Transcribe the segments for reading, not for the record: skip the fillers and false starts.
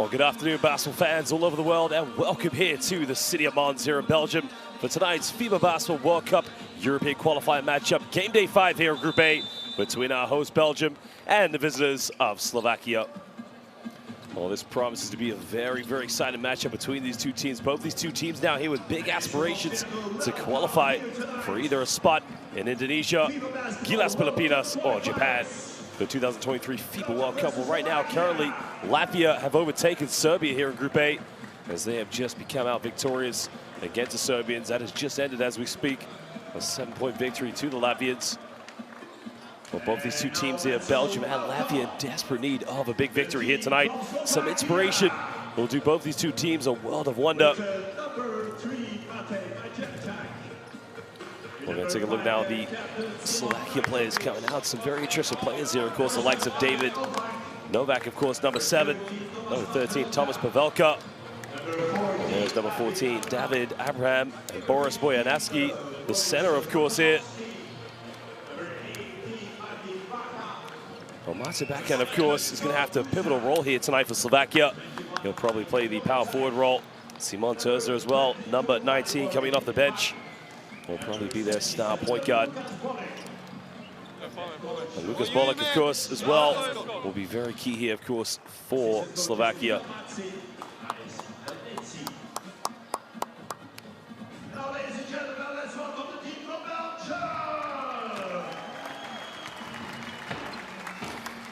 Well, good afternoon, basketball fans all over the world, and welcome here to the city of Mons here in Belgium for tonight's FIBA Basketball World Cup European qualifying matchup. Game day 5 here in Group A between our host Belgium and the visitors of Slovakia. Well, this promises to be a very, very exciting matchup between these two teams. Both these two teams now here with big aspirations to qualify for either a spot in Indonesia, Gilas Pilipinas, or Japan. The 2023 FIBA World Cup. Well, right now, currently, Latvia have overtaken Serbia here in Group A as they have just become out victorious against the Serbians. That has just ended as we speak. A 7-point victory to the Latvians. Well, both these two teams here, Belgium and Latvia, in desperate need of a big victory here tonight. Some inspiration will do both these two teams a world of wonder. We're going to take a look now at the Slovakian players coming out. Some very interesting players here, of course, the likes of David Novak, of course, number 7. Number 13, Thomas Pavelka. And there's number 14, David Abraham and Boris Bojanaski. The center, of course, here. Well, Martin Bakan, of course, is going to have a pivotal role here tonight for Slovakia. He'll probably play the power forward role. Simon Terzner as well, number 19, coming off the bench. Will probably be their star point guard. And Lucas Bolek, of course, as well, will be very key here, of course, for Slovakia.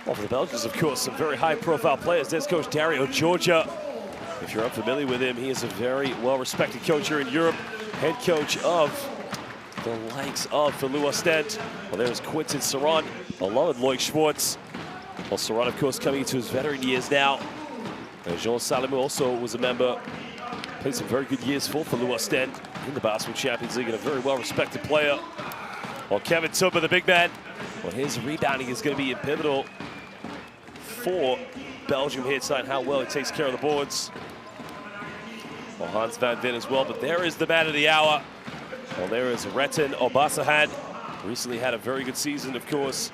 Well, for the Belgians, of course, some very high-profile players. There's Coach Dario Georgia. If you're unfamiliar with him, he is a very well-respected coach here in Europe. Head coach of the likes of Filou Ostend. Well, there's Quinton Saron, along with Lloyd Schwartz. Well, Saron, of course, coming into his veteran years now. And Jean Salamou also was a member. Played some very good years for Filou Ostend in the Basketball Champions League, and a very well-respected player. Well, Kevin Tumba, the big man. Well, his rebounding is going to be pivotal for Belgium here tonight, how well he takes care of the boards. Well, Hans van Veen as well, but there is the man of the hour. Well, there is Retin Obasahan. Recently had a very good season, of course,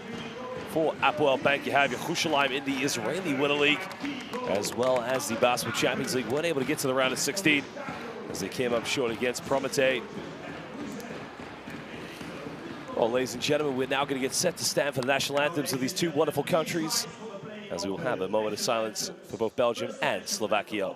for Hapoel Bank Yerushalayim in the Israeli Winter League, as well as the Basketball Champions League. Weren't able to get to the round of 16 as they came up short against Prometey. Well, ladies and gentlemen, we're now going to get set to stand for the national anthems of these two wonderful countries, as we will have a moment of silence for both Belgium and Slovakia.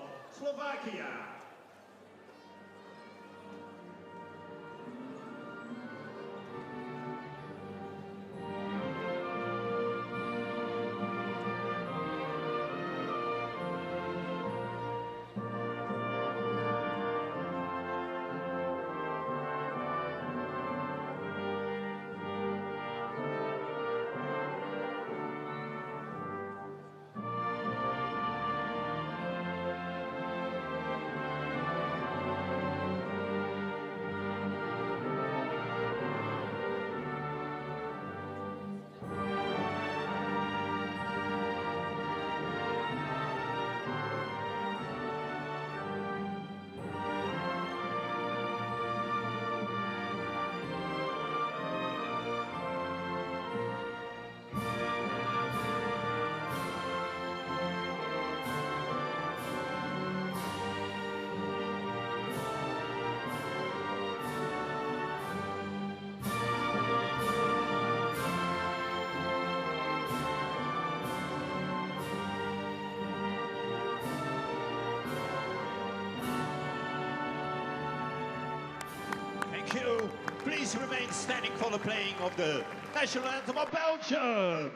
Thank you. Please remain standing for the playing of the national anthem of Belgium.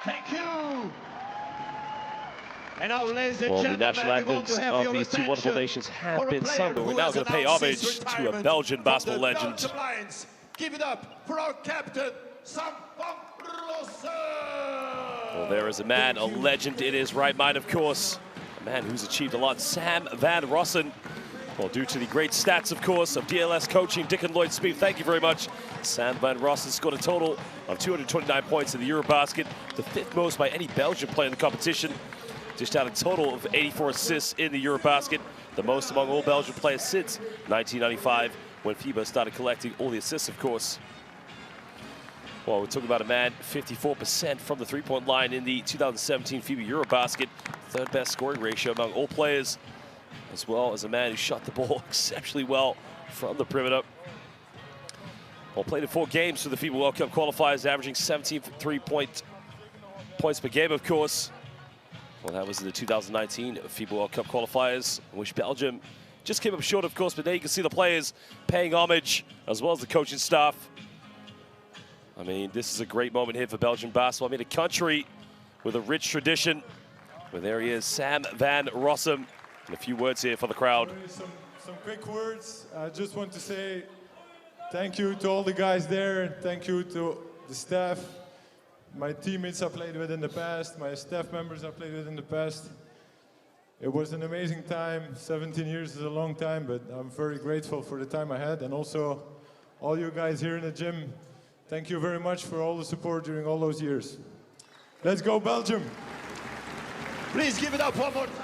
Thank you. And now, ladies and Well, the gentlemen, national we want anthems to have of your these two wonderful attention nations have for a been player sung, but we're who now has going to pay announced his homage to a retirement Belgian from basketball the legend. Belgium Lions. Give it up for our captain, Sam Van Rossom. Well, there is a man, a legend in his right mind, of course. A man who's achieved a lot, Sam Van Rossom. Well, due to the great stats, of course, of DLS coaching, Dick and Lloyd Speed, thank you very much. Sam Van Rossom scored a total of 229 points in the Eurobasket, the 5th most by any Belgian player in the competition. Dished out a total of 84 assists in the Eurobasket, the most among all Belgian players since 1995, when FIBA started collecting all the assists, of course. Well, we're talking about a man, 54% from the three-point line in the 2017 FIBA Eurobasket, 3rd best scoring ratio among all players, as well as a man who shot the ball exceptionally well from the perimeter. Well, played in 4 games for the FIBA World Cup qualifiers, averaging 17 3-point points per game, of course. Well, that was in the 2019 FIBA World Cup qualifiers, in which Belgium just came up short, of course, but there you can see the players paying homage, as well as the coaching staff. I mean, this is a great moment here for Belgian basketball. I mean, a country with a rich tradition. But there he is, Sam Van Rossom. And a few words here for the crowd. Some quick words. I just want to say thank you to all the guys there. Thank you to the staff, my teammates I played with in the past, my staff members I played with in the past. It was an amazing time. 17 years is a long time, but I'm very grateful for the time I had. And also, all you guys here in the gym, thank you very much for all the support during all those years. Let's go, Belgium! Please give it up one more time.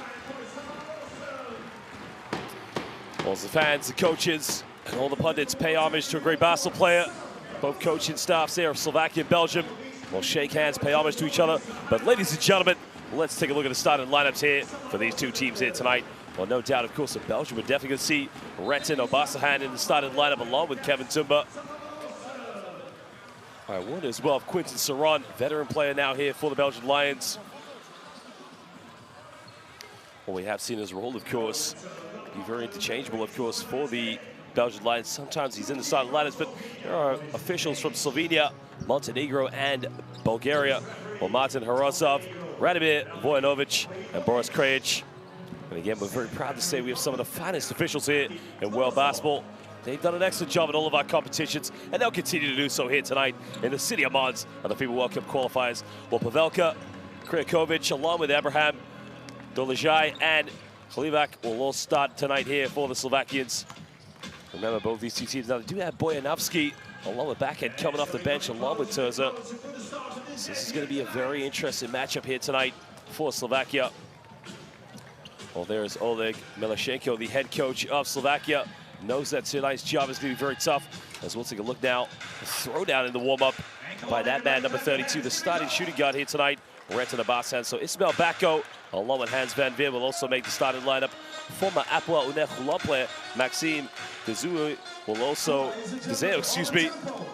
All the fans, the coaches, and all the pundits pay homage to a great basketball player. Both coaching staffs there of Slovakia and Belgium will shake hands, pay homage to each other. But ladies and gentlemen, let's take a look at the starting lineups here for these two teams here tonight. Well, no doubt, of course, that Belgium, we're definitely going to see Retten Obasahan in the starting lineup along with Kevin Tumba. All right, one as well of Quinton Saron, veteran player now here for the Belgian Lions. Well, we have seen his role, of course, be very interchangeable, of course, for the Belgian Lions. Sometimes he's in the starting lineups, but there are officials from Slovenia, Montenegro, and Bulgaria. Well, Martin Harozov, Radomir Vojanovic, and Boris Krajic. And again, we're very proud to say we have some of the finest officials here in world basketball. They've done an excellent job at all of our competitions, and they'll continue to do so here tonight in the City of Mons of the FIBA World Cup qualifiers. Well, Pavelka, Krijakovic, along with Abraham, Dolezaj, and Hlivak will all start tonight here for the Slovakians. Remember, both these two teams now do have Bojanovski along with backhand coming off the bench along with Terza. So this is going to be a very interesting matchup here tonight for Slovakia. Well, there's Oleg Milashenko, the head coach of Slovakia. Knows that tonight's job is going to be very tough. As we'll take a look now, a throwdown in the warm-up by that man, number 32, the starting shooting guard here tonight, Retten Obasahan. So Ismail Bako, along with Hans van Veer, will also make the starting lineup. Former Apua Unechulan player Maxime Dezeu will also,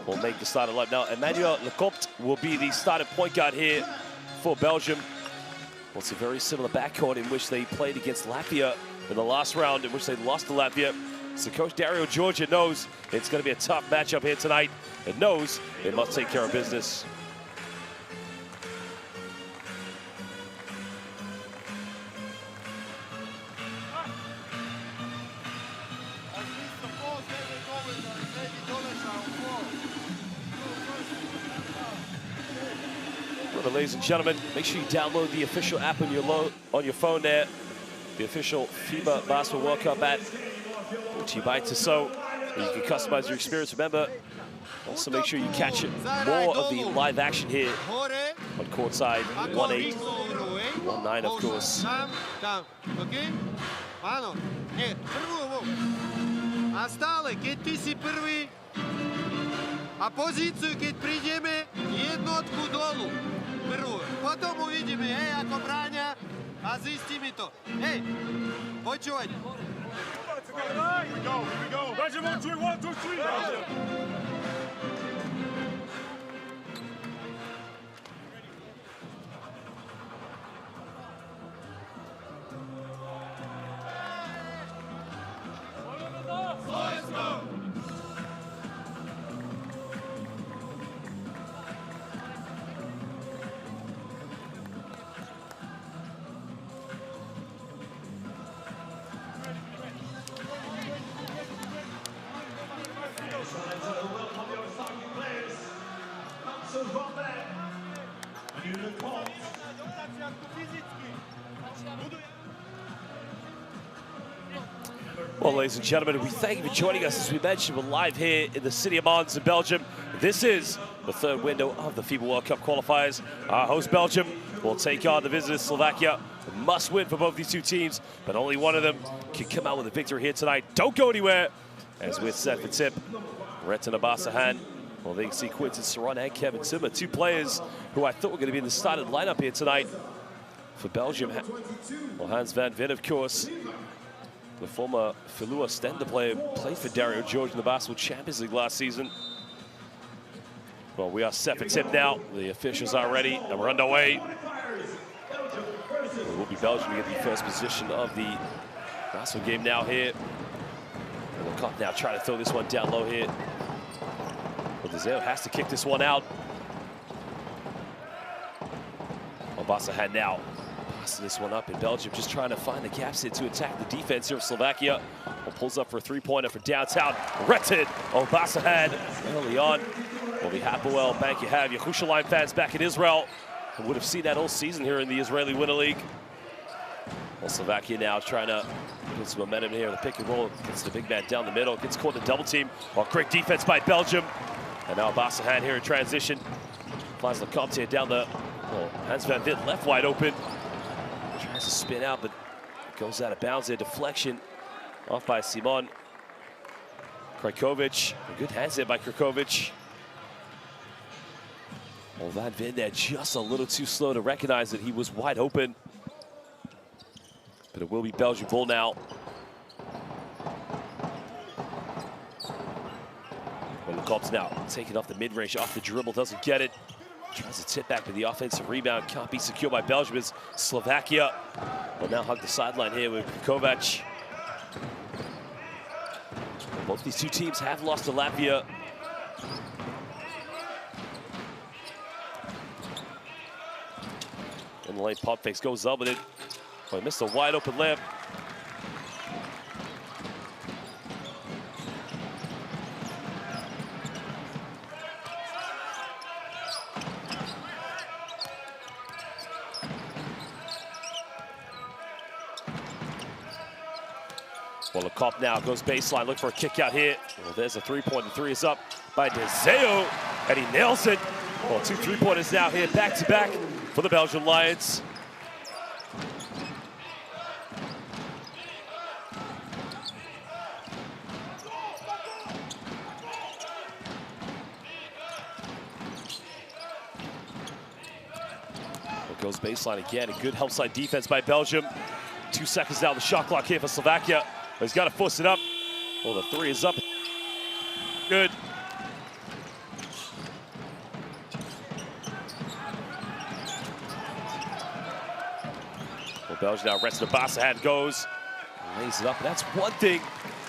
will make the starting lineup. Now, Emmanuel Lecomte will be the starting point guard here for Belgium. Well, it's a very similar backcourt in which they played against Latvia in the last round, in which they lost to Latvia. So Coach Dario Georgia knows it's going to be a tough matchup here tonight and knows they must take care of business. Well, ladies and gentlemen, make sure you download the official app on your phone there. The official FIBA Basketball World Cup app. Brought to you by Tissot. You can customize your experience. Remember, also make sure you catch more of the live action here on courtside 1-8, 1-9, of course. A pozíciu, keď prídeme, jednotku dolu. Prvú. Potom uvidíme, hej, ako bráňa a zistíme to. Hej, počúvať. Here we go. Belgium, 1, 2, 1, 2, 3. Belgium. Let's go. Well, ladies and gentlemen, we thank you for joining us. As we mentioned, we're live here in the city of Mons in Belgium. This is the third window of the FIBA World Cup qualifiers. Our host, Belgium, will take on the visitors, Slovakia. A must win for both these two teams, but only one of them can come out with a victory here tonight. Don't go anywhere, as we're set for tip. Retin Abasahan. Well, they can see Quinton Saron and Kevin Timmer, two players who I thought were going to be in the starting lineup here tonight for Belgium. Well, Hans Van Veen, of course, the former Filua Stender player, played for Dario Georgia in the Basketball Champions League last season. Well, we are set for tip now. The officials are ready, and we're underway. It will be Belgium to get the first position of the basketball game now here. And we'll come now, try to throw this one down low here. But Deseo has to kick this one out. Abasahan now passing this one up in Belgium, just trying to find the gaps here to attack the defense here of Slovakia. Well, pulls up for a three-pointer for downtown. Retin Abasahan early on. Well, the Hapoel Bank you have Yerushalayim fans back in Israel who would have seen that all season here in the Israeli Winter League. Well, Slovakia now trying to get some momentum here. The pick and roll gets the big man down the middle, gets caught in the double team. Well, great defense by Belgium. And now Abasahan here in transition. Finds Lecomte down the, well, Hans Van Veen left wide open. Tries to spin out, but goes out of bounds there. Deflection off by Simon. Krajkovic, a good hands there by Krajkovic. Well, Van Veen there just a little too slow to recognize that he was wide open. But it will be Belgian ball now. Well, Lecomte now taking off the mid-range, off the dribble, doesn't get it. Tries to tip back, but the offensive rebound can't be secured by Belgium as Slovakia will now hug the sideline here with Kovac. Both these two teams have lost to Latvia. In the lane, pump fakes, goes up with it. Oh, he missed a wide open layup. Well, Lecomte now goes baseline, look for a kick out here. Well, there's a three-pointer. Three is up by Deseo, and he nails it. Well, two three-pointers now here, back-to-back for the Belgian Lions. Goes baseline again, a good help side defense by Belgium. 2 seconds now, the shot clock here for Slovakia. But he's got to force it up. Well, the three is up. Good. Well, Belgium now, Retin Abasahan goes, lays it up. And that's one thing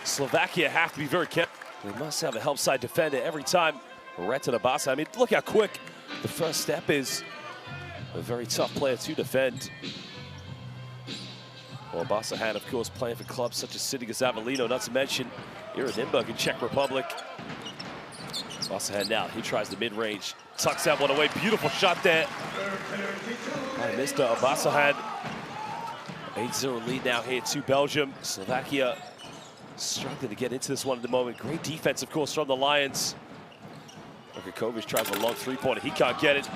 Slovakia have to be very careful. They must have a help side defender every time. Retin Abasahan, I mean, look how quick the first step is. A very tough player to defend. Well, Abasahan, of course, playing for clubs such as Citigas Avellino, not to mention here in Nymburk in Czech Republic. Abasahan now, he tries the mid-range, tucks that one away. Beautiful shot there by Mr. Abasahan. 8-0 lead now here to Belgium. Slovakia struggling to get into this one at the moment. Great defense, of course, from the Lions. Krajkovic tries a long three-pointer. He can't get it.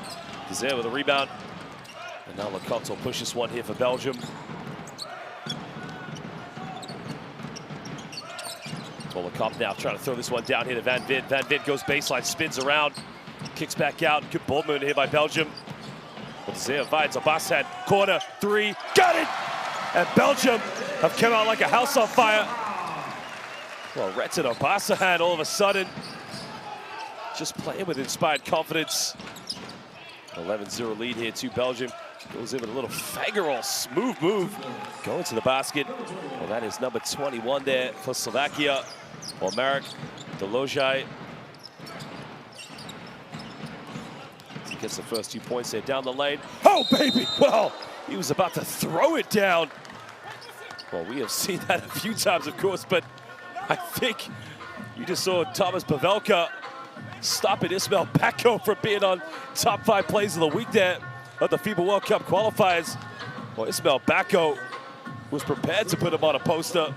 He's there with a rebound. And now Lecomte will push this one here for Belgium. Well, Lecomte now trying to throw this one down here to Van Veen. Van Veen goes baseline, spins around, kicks back out. Good ball movement here by Belgium. But Zeo finds Abasahan, corner, three, got it! And Belgium have come out like a house on fire. Well, Retin Abasahan all of a sudden just playing with inspired confidence. 11-0 lead here to Belgium. Goes in with a little faggerall, smooth move. Going to the basket. Well, that is number 21 there for Slovakia. Well, Marek Delojai. He gets the first 2 points there down the lane. Oh, baby! Well, he was about to throw it down. Well, we have seen that a few times, of course, but I think you just saw Thomas Pavelka stopping Ismail Backo from being on top 5 plays of the week there. of the FIBA World Cup qualifiers. Well, Ismael Bacco was prepared to put him on a poster.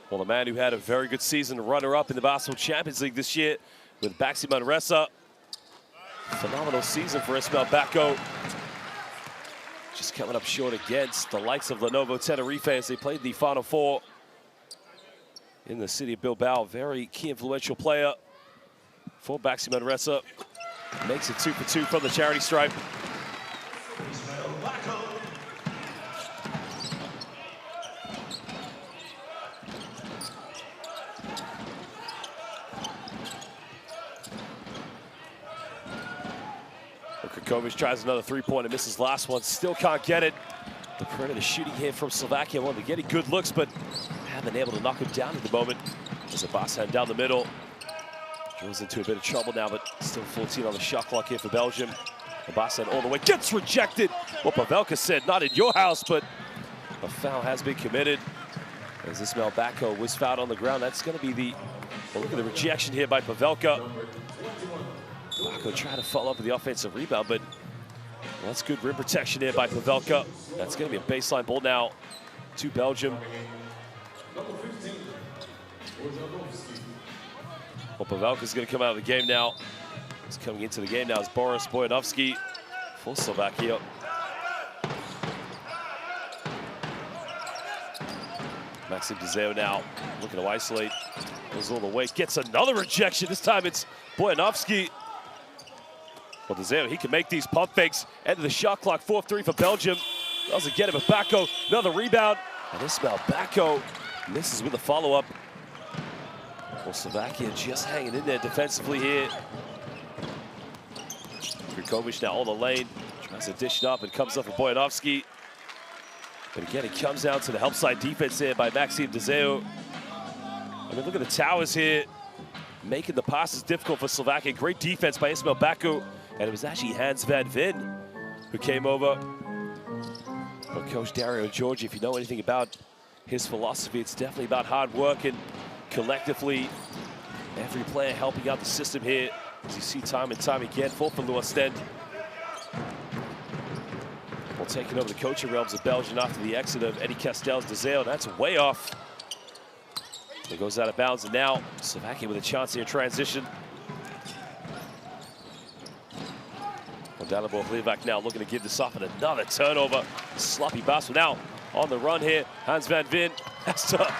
Well, the man who had a very good season, runner-up in the Basketball Champions League this year with Sam Van Rossom. Phenomenal season for Ismael Bacco. Just coming up short against the likes of Lenovo Tenerife as they played the Final Four in the city of Bilbao. Very key influential player for Sam Van Rossom. Makes it 2 for 2 from the charity stripe. Kovic tries another three-pointer, misses last one, still can't get it. The perimeter shooting here from Slovakia, well, they're getting good looks, but haven't been able to knock him down at the moment. There's a Basan down the middle. Goes into a bit of trouble now, but still 14 on the shot clock here for Belgium. Basan all the way, gets rejected. Well, Pavelka said, not in your house, but a foul has been committed. As Ismael Bacco was fouled on the ground, that's going to be the, well, look at the rejection here by Pavelka. Bacco trying to follow up with the offensive rebound, but well, that's good rim protection here by Pavelka. That's going to be a baseline ball now to Belgium. Well, Pavelka's going to come out of the game now. He's coming into the game now as Boris Bojanovski for Slovakia. Maxim Dzeo now looking to isolate. Goes all the way, gets another rejection. This time it's Bojanovski. Well, Dzeo, he can make these pump fakes. End of the shot clock, 4-3 for Belgium. Doesn't get it, but Bacco, another rebound. And Ismael Bacco misses with a follow-up. Well, Slovakia just hanging in there defensively here. Kovic now on the lane, tries to dish it up and comes up for Bojanovski. But again, it comes down to the help side defense here by Maxim Dzeo. I mean, look at the towers here, making the passes difficult for Slovakia. Great defense by Ismael Bacco. And it was actually Hans Van Vin who came over. Well, Coach Dario Georgi, if you know anything about his philosophy, it's definitely about hard work and collectively every player helping out the system here. As you see time and time again, for Leeuwarden. Well, taking over the coaching realms of Belgium after the exit of Eddie Castells Dzeo. That's way off. It goes out of bounds, and now Slovakia with a chance here transition. Well, Dalibor Hlivak now looking to give this off, and another turnover. Sloppy basket now on the run here. Hans Van Vin has to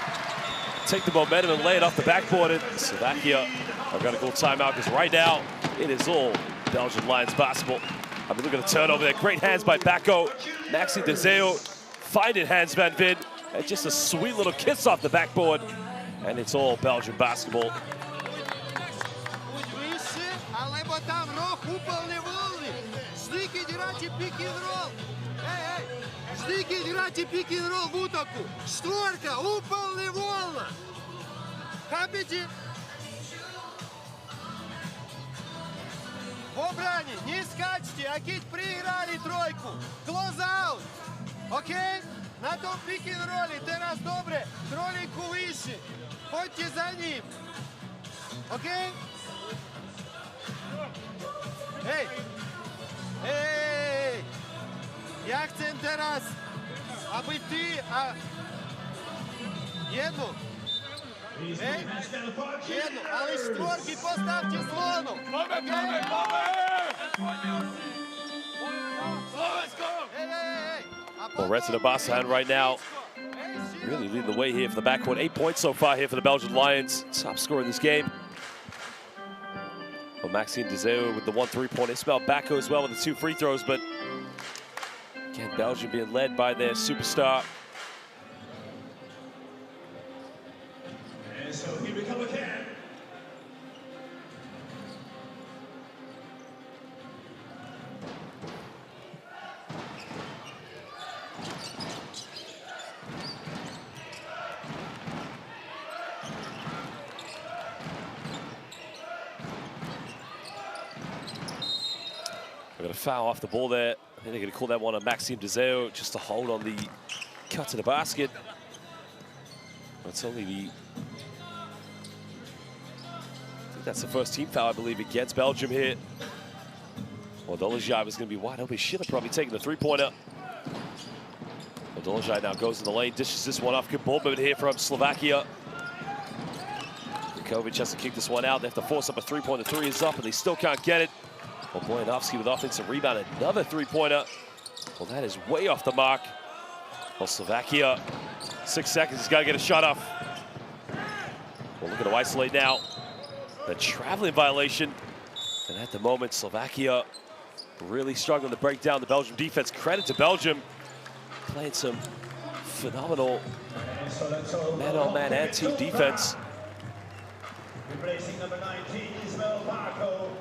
take the momentum and lay it off the backboard. And Slovakia are going to call timeout because right now it is all Belgian Lions basketball. I mean, look at the turnover there. Great hands by Bacco. Maxim Dzeo finding Hans Van Vin. And just a sweet little kiss off the backboard. And it's all Belgian basketball. Штики играйте пик-н-ролл в утоку. Шторка, упал невольно. Хапите? В обране не скачьте, а кить прииграли тройку. Close out. Окей? На том пик-н-ролле teraz добре. Тройку выше. Ходьте за ним. Окей? Ej! Ej! Ja chcę teraz, aby ty, jedno. Ej! Jedno, ale czwórki postawcie złono. Well, Retina Basan right now really leading the way here for the backcourt. 8 points so far here for the Belgian Lions. Top scorer in this game. Well, Maxim Dzeo with the 1 3-point. Ismael Bacco as well with the 2 free throws, but again, Belgium being led by their superstar. And so here we come again. We're going to foul off the ball there. I think they're going to call that one on Maxim Dzeo just to hold on the cut to the basket. That's only the... I think that's the first team foul, I believe, against Belgium here. Well, Dolezaj was going to be wide open. He should have probably taken the three-pointer. Well, Dolezaj now goes in the lane, dishes this one off. Good ball movement here from Slovakia. Kovic has to kick this one out. They have to force up a three-pointer. Three is up, and they still can't get it. Well, Boyanovsky with offensive rebound. Another three-pointer. Well, that is way off the mark. Well, Slovakia, 6 seconds. He's got to get a shot off. Well, look at to isolate now. The traveling violation. And at the moment, Slovakia really struggling to break down the Belgium defense. Credit to Belgium. Playing some phenomenal man-on-man and team defense. Replacing number 19, Ismael Marco.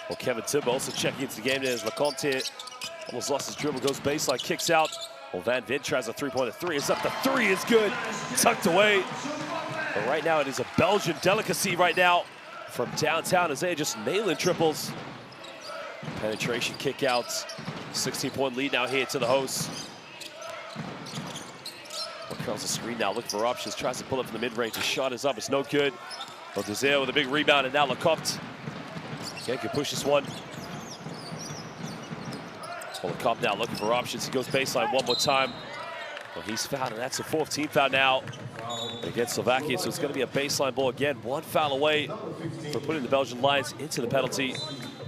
Well, Kevin Timber also checking into the game. There's Lecomte. Almost lost his dribble, goes baseline, kicks out. Well, Van Vin tries a three-pointer. Three is up. The three is good. Tucked away. But right now, it is a Belgian delicacy right now from downtown as they just nailing triples. Penetration kickouts. 16-point lead now here to the hosts. Well, curls the screen now, looking for options. Tries to pull up from the mid-range. His shot is up. It's no good. Well, Deseo with a big rebound, and now Lecomte. Again, can push this one. Well, Lecomte now looking for options. He goes baseline one more time. Well, he's fouled, and that's a fourth team foul now against Slovakia. So it's going to be a baseline ball again. One foul away for putting the Belgian Lions into the penalty.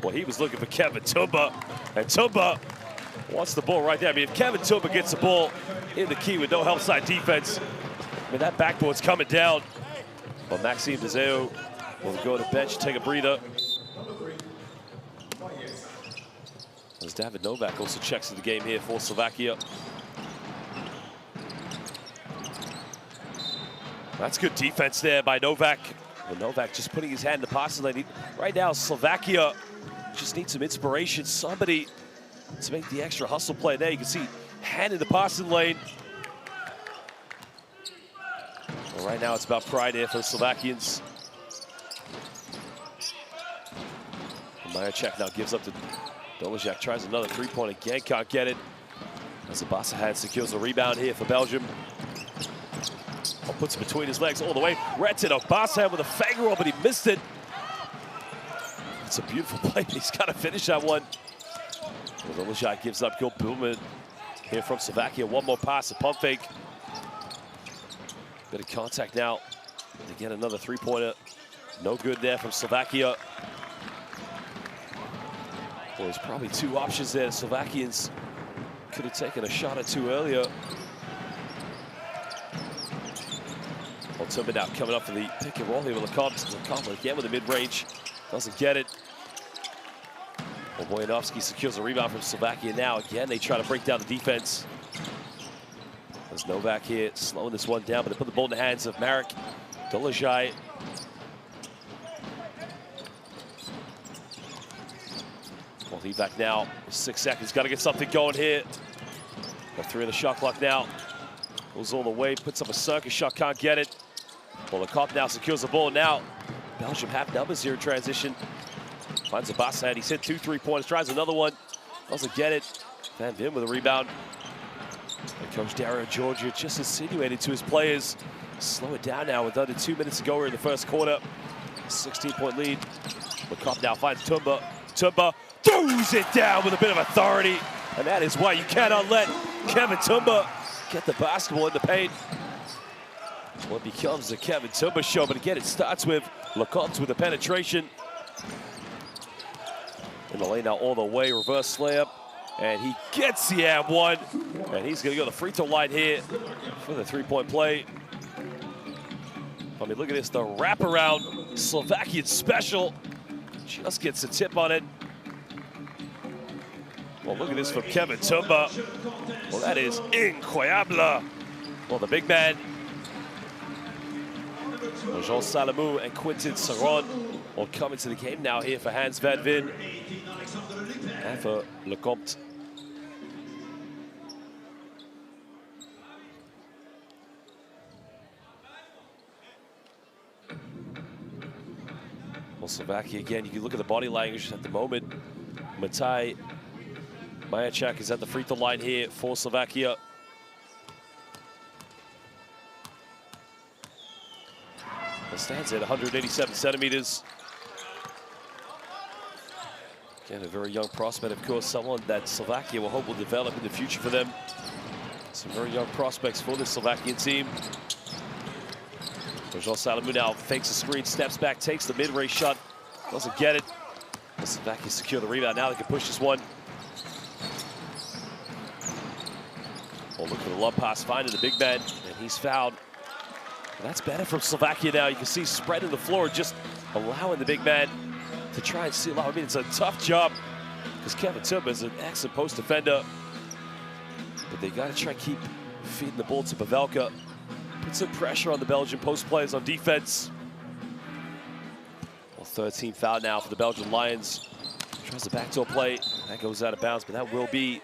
Well, he was looking for Kevin Tumba, and Tumba wants the ball right there. I mean, if Kevin Tumba gets the ball in the key with no help side defense, I mean, that backboard's coming down. Well, Maxime Deseo will go to the bench, take a breather. As David Novak also checks into the game here for Slovakia. That's good defense there by Novak. Well, Novak just putting his hand in the passing lane. Right now, Slovakia just needs some inspiration. Somebody to make the extra hustle play there. You can see hand in the passing lane. Well, right now, it's about pride here for the Slovakians. Majacek now gives up to Dolezaj, tries another three-point again, can't get it. As Abasahan secures the rebound here for Belgium. Oh, puts it between his legs all the way. Retton Abasahan with a fang roll, but he missed it. It's a beautiful play, but he's got to finish that one. Well, Dolezaj gives up. Good movement here from Slovakia. One more pass, a pump fake. Bit of contact now. They get another three-pointer. No good there from Slovakia. Well, there's probably two options there. The Slovakians could have taken a shot or two earlier. Well, Tumba now coming up for the pick and roll here with Lecomte. Lecomte again with the mid-range. Doesn't get it. Well, Boyanovsky secures a rebound from Slovakia now. Again, they try to break down the defense. There's Novak here slowing this one down, but they put the ball in the hands of Marek Dolezaj. Well, he back now, 6 seconds, got to get something going here. Got 3 on the shot clock now. Goes all the way, puts up a circus shot, can't get it. Well, Lecomte now secures the ball now. Belgium have numbers here in transition. Finds Abasahan, he's hit 2 3-pointers, tries another one. Doesn't get it. Van Vin with a rebound. And Coach Dario Georgia just insinuated to his players. Slow it down now with under 2 minutes to go here in the first quarter. 16-point lead. Lecomte now finds Tumba. Tumba throws it down with a bit of authority. And that is why you cannot let Kevin Tumba get the basketball in the paint. Well, it becomes the Kevin Tumba show, but again, it starts with Lecomte with the penetration. In the lane now all the way, reverse layup. And he gets the and one. And he's gonna go to the free throw line here for the 3-point play. I mean, look at this, the wraparound Slovakian special. Just gets a tip on it. Well, look at this from Kevin Tumba. Well, that is incroyable. Well, the big man, Jean Salamou and Quentin Saron will come into the game now here for Hans Van Vin and for Lecomte. Well, Slovakia again, you can look at the body language at the moment. Mataj Majacek is at the free throw line here for Slovakia. It stands at 187 centimeters. Again, a very young prospect, of course, someone that Slovakia will hope will develop in the future for them. Some very young prospects for the Slovakian team. Jean Salamou now fakes a screen, steps back, takes the mid-range shot, doesn't get it. The Slovakia secure the rebound. Now they can push this one. Oh, look for the love pass, finding the big man, and he's fouled. And that's better from Slovakia now. You can see spreading the floor, just allowing the big man to try and seal out. I mean, it's a tough job because Kevin Tumba is an excellent post defender. But they got to try and keep feeding the ball to Pavelka. Put some pressure on the Belgian post players on defense. Well, 13 foul now for the Belgian Lions. Tries the backdoor play. That goes out of bounds, but that will be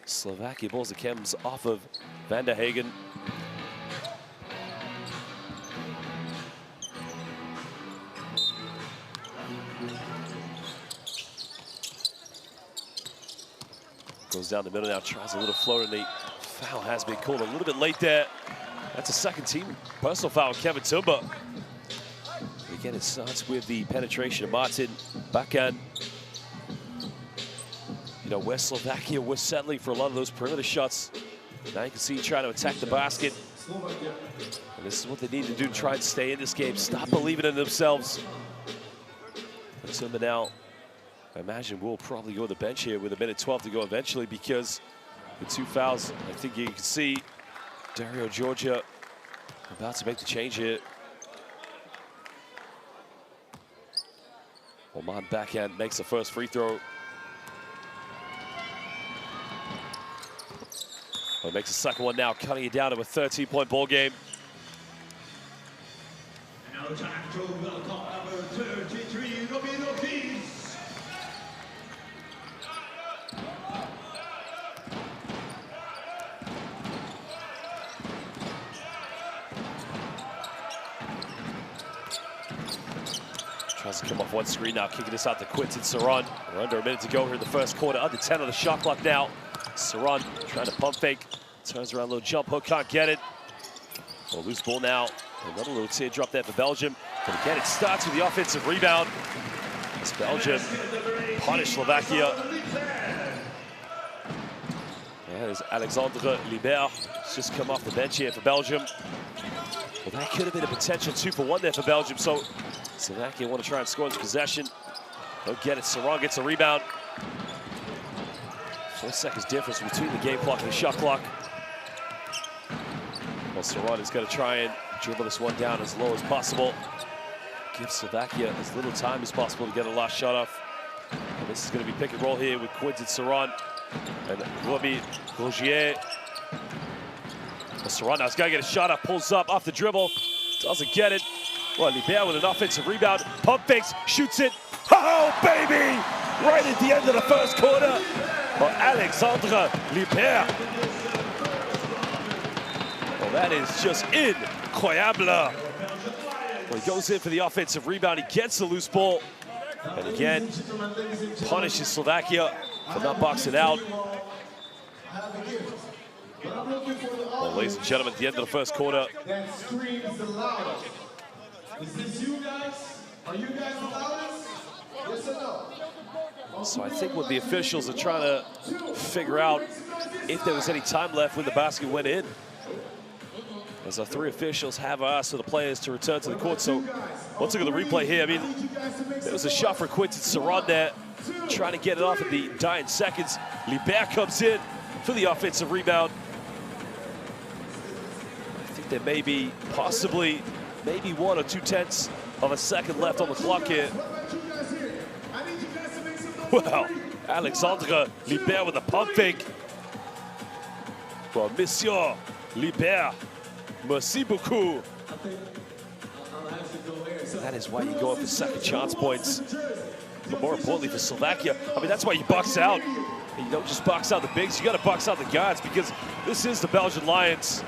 Slovakia. Balls that comes off of Van der Hagen. Goes down the middle now, tries a little floater, and the foul has been called a little bit late there. That's a second team personal foul on Kevin Tumba. Again, it starts with the penetration of Martin Bakan. You know, West Slovakia was settling for a lot of those perimeter shots. Now you can see trying to attack the basket. And this is what they need to do to try and stay in this game. Stop believing in themselves. And Tumba now, I imagine we'll probably go to the bench here with 1:12 to go eventually because the 2 fouls, I think you can see Dario Georgia about to make the change here. Oman backhand makes the first free throw. Well, makes the second one now, cutting it down to a 13-point ball game. Now time to welcome number 33, Romero Keys. Tries to come off one screen now, kicking this out to Quinton Saron. We're under a minute to go here in the first quarter. Under 10 on the shot clock now. Saron trying to pump fake. Turns around, a little jump hook, can't get it. Oh, loose ball now. Another little teardrop there for Belgium. But again, it starts with the offensive rebound. As Belgium punish Slovakia. Yeah, there's Alexandre Libert. He's just come off the bench here for Belgium. Well, that could have been a potential 2 for 1 there for Belgium. So Slovakia want to try and score in possession. Don't get it. Saron gets a rebound. 4 seconds difference between the game clock and the shot clock. Well, Saron is going to try and dribble this one down as low as possible. Give Slovakia as little time as possible to get a last shot off. And this is going to be pick and roll here with Quinton Saron and Roby Rogier. Well, Saron now has got to get a shot off, pulls up off the dribble, doesn't get it. Well, Libert with an offensive rebound, pump fakes, shoots it. Oh, baby! Right at the end of the first quarter. Well, Alexandre Libert. Well, that is just incroyable. Well, he goes in for the offensive rebound. He gets the loose ball. And again, punishes Slovakia for not boxing out. Well, ladies and gentlemen, at the end of the first quarter. That screams the loudest. Is this you guys? Are you guys the loudest? Yes or no? So I think what the officials are trying to figure out if there was any time left when the basket went in. As our 3 officials have asked for the players to return to the court. So let's look at the replay here. I mean, there was a shot for Quinton Saron there, trying to get it off at the dying seconds. Libert comes in for the offensive rebound. I think there may be possibly maybe 1 or 2/10 of a second left on the clock here. Well, Alexandre Libert with a pump fake. Well, Monsieur Libert, merci beaucoup. That is why you go up for second chance points. But more importantly for Slovakia, I mean, that's why you box out. And you don't just box out the bigs, you got to box out the guards because this is the Belgian Lions.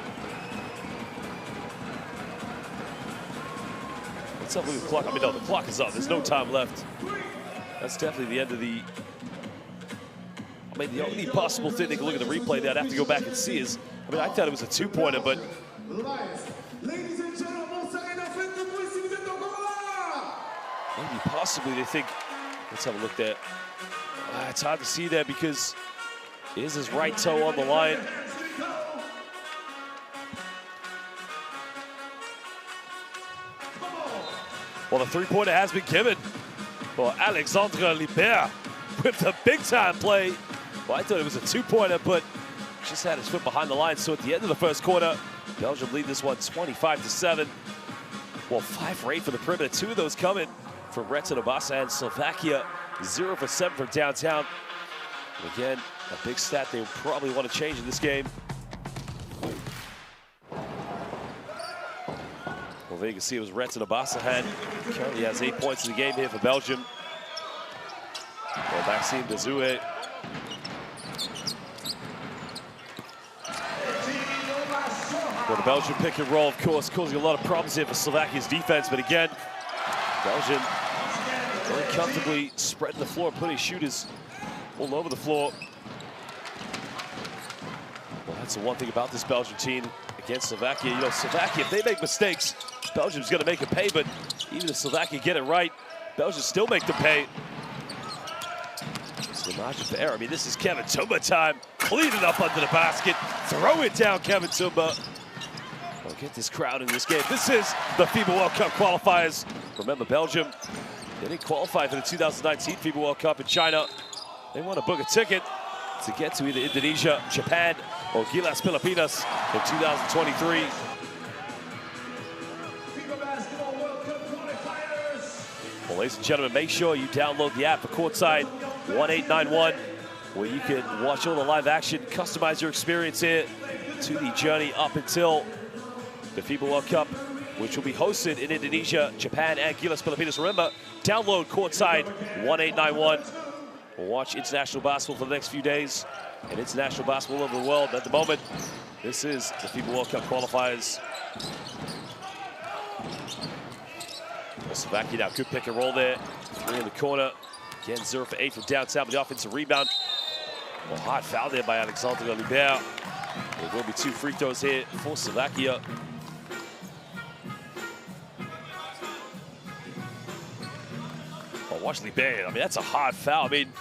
Let's have a look at the clock. I mean, no, the clock is up. There's no time left. That's definitely the end of the mean, the only possible thing they can look at the replay that I'd have to go back and see is, I mean, I thought it was a two-pointer, but Ladies and gentlemen, maybe possibly they think, let's have a look there. It's hard to see there because it is his right toe on the line. Well, the three-pointer has been given for Alexandre Libert with the big-time play. Well, I thought it was a two-pointer, but just had his foot behind the line. So at the end of the first quarter, Belgium lead this one 25-7. Well, 5 for 8 for the perimeter. 2 of those coming from Reta Nabasa, and Slovakia 0 for 7 from downtown. And again, a big stat they probably want to change in this game. Well, there you can see it was Reta Nabasa had. Currently has 8 points in the game here for Belgium. Well, Maxime Dezoué. Well, the Belgian pick and roll, of course, causing a lot of problems here for Slovakia's defense. But again, Belgium very comfortably spreading the floor, putting shooters all over the floor. Well, that's the one thing about this Belgian team against Slovakia. You know, Slovakia, if they make mistakes, Belgium's going to make them pay. But even if Slovakia get it right, Belgium still make them pay. So the margin for error. I mean, this is Kevin Tumba time. Clean it up under the basket. Throw it down, Kevin Tumba. Well, get this crowd in this game. This is the FIBA World Cup qualifiers. Remember, Belgium, they didn't qualify for the 2019 FIBA World Cup in China. They want to book a ticket to get to either Indonesia, Japan, or Gilas Pilipinas in 2023. FIBA Basketball World Cup Qualifiers. Well, ladies and gentlemen, make sure you download the app for Courtside 1891, where you can watch all the live action, customize your experience here to the journey up until the FIBA World Cup, which will be hosted in Indonesia, Japan, and Gilas Pilipinas. Remember, download Courtside 1891. We'll watch international basketball for the next few days, and international basketball all over the world. At the moment, this is the FIBA World Cup qualifiers. Well, Slovakia now, good pick and roll there. 3 in the corner. Again, 0 for 8 from downtown, but the offensive rebound. Well, hard foul there by Alexandre Libert. There will be 2 free throws here for Slovakia. Well, watch Libert. I mean, that's a hard foul. I mean,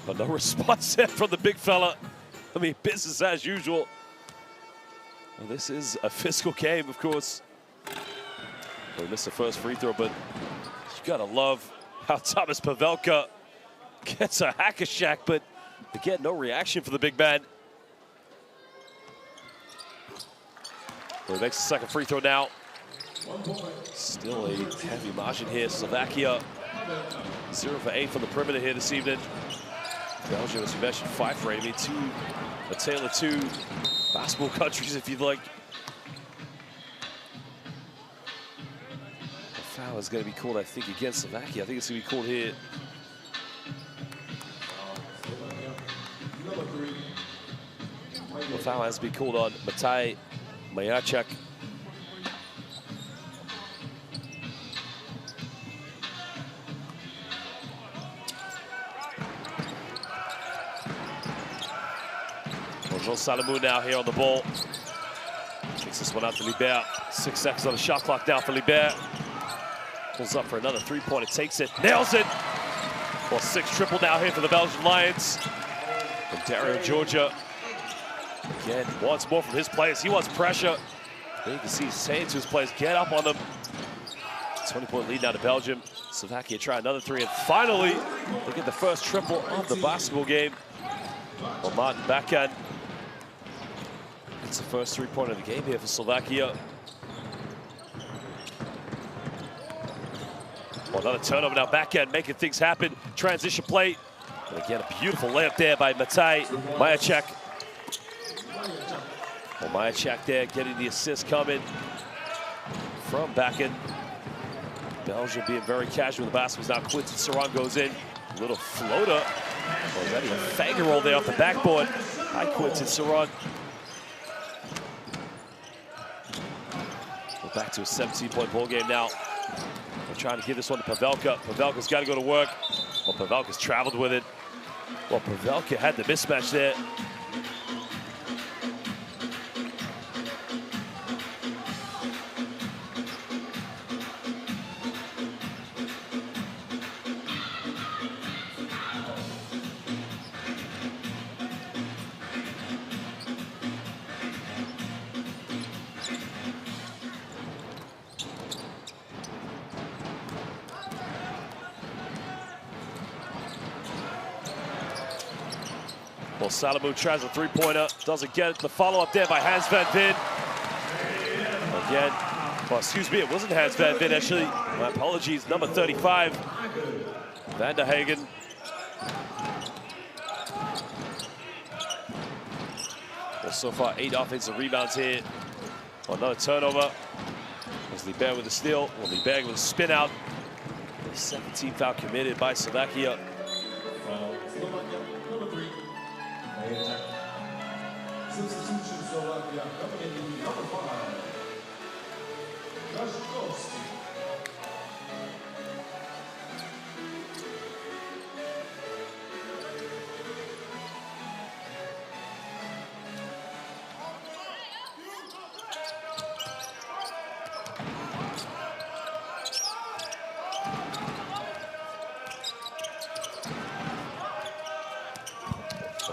but no response there from the big fella. I mean, business as usual. Well, this is a physical game, of course. Well, he missed the first free throw, but you gotta love how Thomas Pavelka gets a hack-a-shack, but again, no reaction for the big man. Well, he makes the second free throw now. Still a heavy margin here. Slovakia 0 for 8 from the perimeter here this evening. Belgium, as you mentioned, 5 for 8. I mean, a tale of 2 basketball countries, if you'd like. The foul is going to be called, I think, against Slovakia. I think it's going to be called here. The foul has to be called on Matej Majacek. Jean Salamou now here on the ball. Kicks this one out to Libert. 6 seconds on the shot clock now for Libert. Pulls up for another 3-pointer, takes it, nails it. Well, 6 triple now here for the Belgian Lions. And Dario Georgia, again, wants more from his players. He wants pressure. You can see he's saying to his players, get up on them. 20-point lead now to Belgium. Slovakia try another 3, and finally, they get the first triple of the basketball game. Well, Martin backhand. It's the first 3-pointer of the game here for Slovakia. Well, another turnover now, backhand, making things happen. Transition play. And again, a beautiful layup there by Matej Majacek. Well, Majacek there getting the assist coming from backhand. Belgium being very casual with the basketball. Now Quinton Saran goes in. Little floater. Well, is that even a finger roll there off the backboard by Quinton Saran. We're back to a 17-point ball game now. We're trying to give this one to Pavelka. Pavelka's got to go to work. Well, Pavelka's traveled with it. Well, Pavelka had the mismatch there. Well, Salamu tries a three-pointer, doesn't get it. The follow-up there by Hans Van Veen. Again, well, excuse me, it wasn't Hans Van Veen, actually. My apologies, number 35, Van der Hagen. Well, so far, 8 offensive rebounds here. Well, another turnover. There's Liebert with a steal. Well, Liebert with a spin out. 17th foul committed by Slovakia. Substitution Slovakia coming in number 5.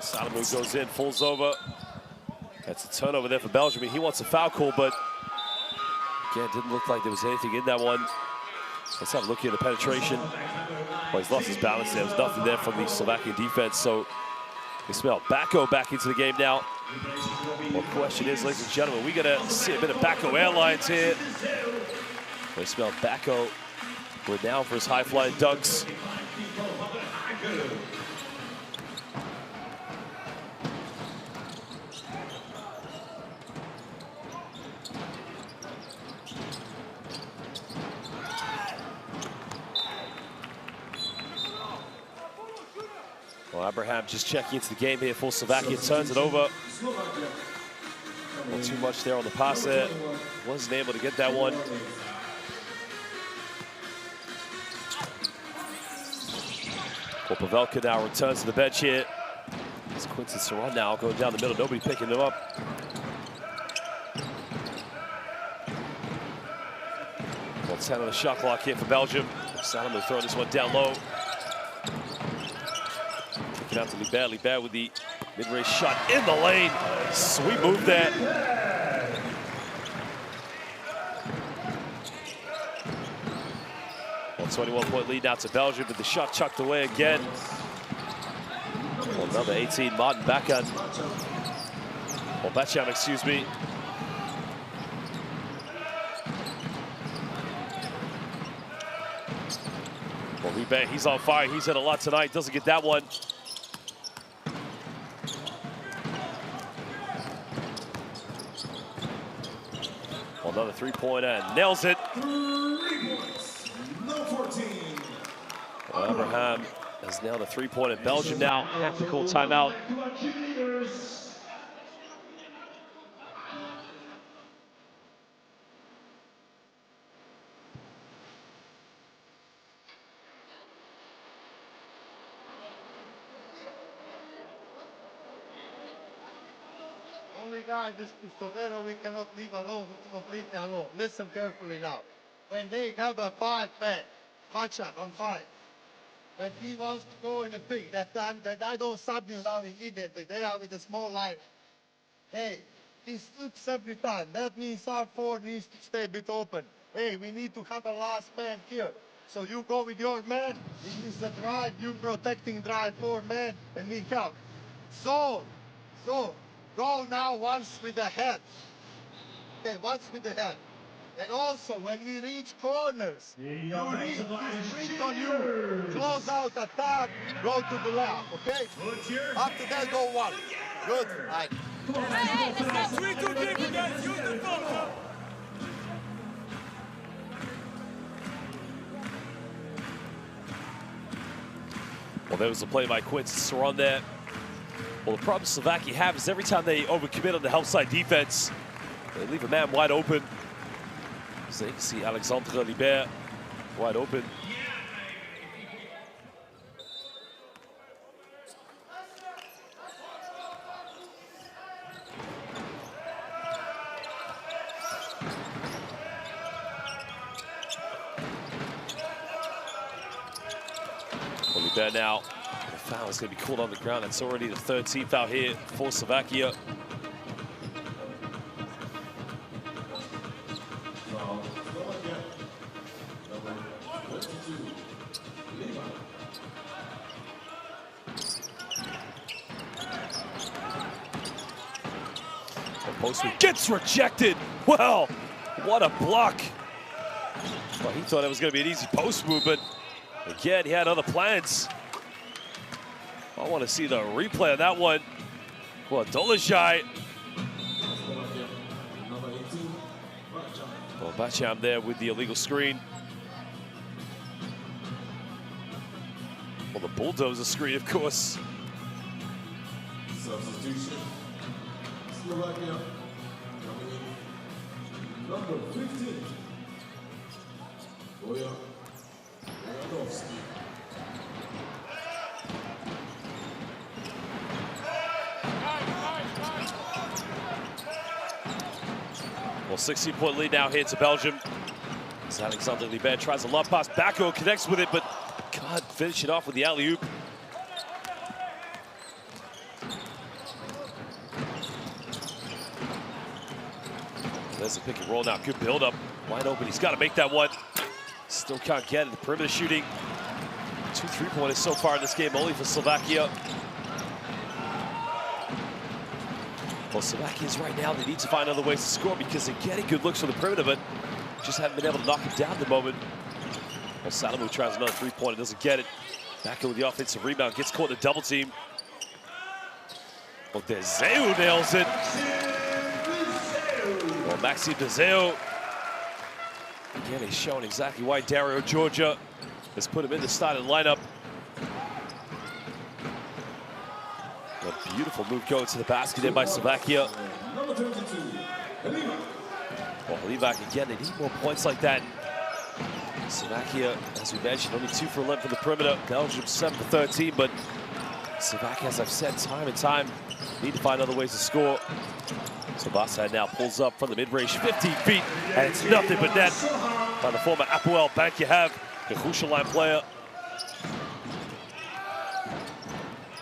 Salamu goes in, falls over. That's a turnover there for Belgium. He wants a foul call, but again, didn't look like there was anything in that one. Let's have a look here at the penetration. Well, he's lost his balance there. There's nothing there from the Slovakian defense, so they smell Backo back into the game now. Well, the question is, ladies and gentlemen, we're gonna see a bit of Backo Airlines here. They smell Backo. We're down for his high-flying dunks. Well, Abraham just checking into the game here for Slovakia, turns it over. Not too much there on the pass there. Wasn't able to get that one. Well, Pavelka now returns to the bench here. It's Quinton Saron now going down the middle, nobody picking him up. Well, 10 on the shot clock here for Belgium. Salamu throwing this one down low. Out to Liebert. Liebert with the mid-range shot in the lane. Sweet move there. Well, 21-point lead now to Belgium, but the shot chucked away again. Well, another 18, Martin Backhand. Well, Bacham, excuse me. Well, Liebert, he's on fire. He's hit a lot tonight. Doesn't get that one. Another three-pointer and nails it. 3 points, number 14. Well, Abraham has nailed a three-pointer. Belgium now have to call timeout. Only guy, this Pistolero, we cannot leave alone, completely alone. Listen carefully now. When they have a 5-man, matchup on 5, when he wants to go in the pick, that time that I don't sub you down immediately, they are with a small line. Hey, he slips every time. That means our 4 needs to stay a bit open. Hey, we need to have a last man here. So you go with your man, it is a drive, you protecting drive 4 men, and we help. So, go now once with the head. Okay, once with the head. And also, when we reach corners, you reach, sprint on you, close out attack, go to the left, okay? After that, go 1. Good. Right. Well, there was a play by Quinton Saron there. Well, the problem Slovakia have is every time they overcommit on the help side defense, they leave a man wide open. So you can see Alexandre Liebert wide open. Bear now. The foul is going to be called on the ground. That's already the third team foul here for Slovakia. Post move gets rejected. Well, what a block. Well, he thought it was going to be an easy post move, but again, he had other plans. I want to see the replay of that one. Well, Dolezaj. Well, Bacham there with the illegal screen. Well, the bulldozer screen, of course. Substitution. Slovakia. Number 15. Bojan Lewandowski. Well, 16-point lead now here to Belgium. As Alexander Liber tries a love pass. Backo connects with it, but can't finish it off with the alley-oop. There's a pick and roll now. Good build-up. Wide open. He's got to make that one. Still can't get it. The perimeter shooting. 2 3-pointers so far in this game, only for Slovakia. Well, Slovakians right now, they need to find other ways to score because they're getting good looks from the perimeter, but just haven't been able to knock it down at the moment. Well, Salamu tries another 3-pointer, doesn't get it. Back in with the offensive rebound, gets caught in a double team. Well, Deseu nails it. Well, Maxime Deseu. Again, he's showing exactly why Dario Georgia has put him in the starting lineup. A beautiful move going to the basket in by Slovakia. Well, Livak again, they need more points like that. Slovakia, as we mentioned, only 2 for 11 from the perimeter. Belgium 7 for 13, but Slovakia, as I've said time and time, need to find other ways to score. So Bassad now pulls up from the mid-range, 15 feet, and it's nothing but net by the former Apoel Bank you have, the crucial line player.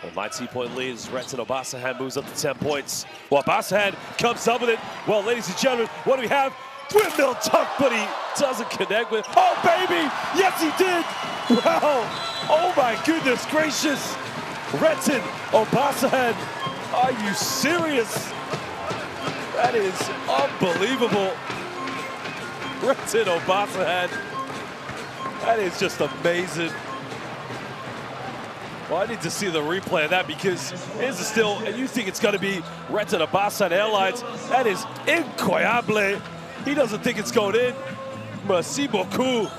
Well, 19-point lead as Retin Obasahan moves up to 10 points. Well, Obasahan comes up with it. Well, ladies and gentlemen, what do we have? Windmill tuck, but he doesn't connect with. Oh, baby! Yes, he did! Wow! Oh, my goodness gracious! Retin Obasahan, are you serious? That is unbelievable. Retin Obasahan. That is just amazing. Well, I need to see the replay of that because here's the still, and you think it's going to be Retin Obasahan Airlines. That is incroyable. He doesn't think it's going in. Merci beaucoup.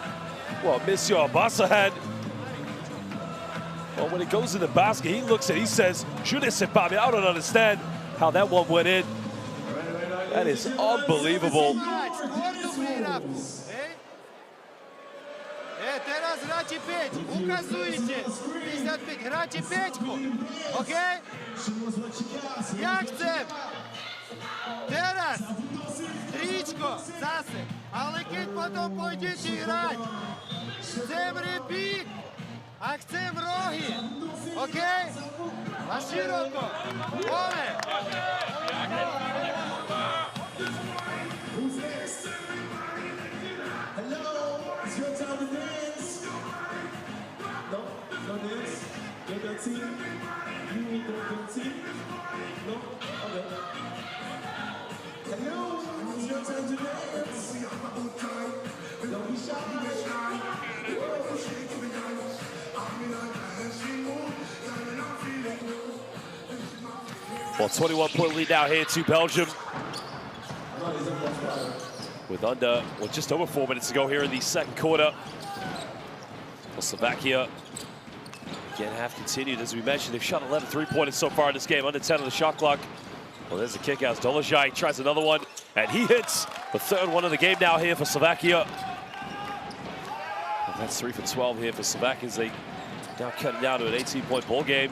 Well, Monsieur Obasahan. Well, when it goes in the basket, he looks at it, he says, je ne sais pas. I don't understand how that one went in. That is unbelievable. Teraz hráči 5, ukazujte, 55, hráči 5-ku, OK? Ja chcem, teraz, tričko, zase, ale keď potom pôjdete hrať, chcem repeat a chcem rohy, OK? A široko, pome! It's your time to dance. No, no dance. Get that team. You need that team. No, okay. Hello, it's your time to dance. Don't be shy. Well, 21-point lead now here to Belgium. With under, well, just over 4 minutes to go here in the second quarter. Well, Slovakia, again, have continued. As we mentioned, they've shot 11 3-pointers so far in this game, under 10 on the shot clock. Well, there's a kick out. Dolezaj tries another one, and he hits the third one of the game now here for Slovakia. Well, that's 3 for 12 here for Slovakians. They now cutting down to an 18-point ball game.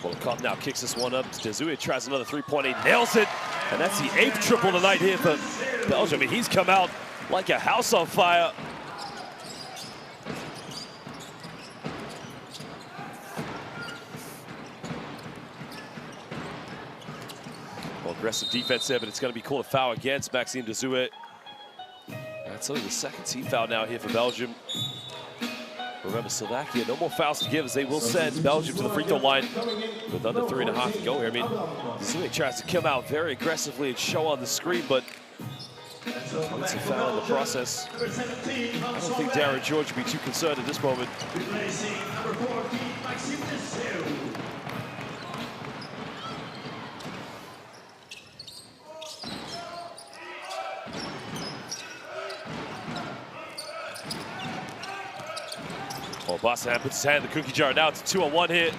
Well, Cup now kicks this one up. Deseu tries another 3-point. He nails it. And that's the 8th triple tonight here for Belgium. I mean, he's come out like a house on fire. Well, aggressive defense there, but it's going to be called a foul against Maxime Dezouet. That's only the 2nd team foul now here for Belgium. Remember, Slovakia, no more fouls to give as they will send Belgium to the free throw line with under 3.5 to go here. I mean, Dezouet tries to come out very aggressively and show on the screen, but it's a foul in the process. I don't think Dario Georgia would be too concerned at this moment. Oh, Bossan puts his hand in the cookie jar. Now it's a 2-on-1 hit.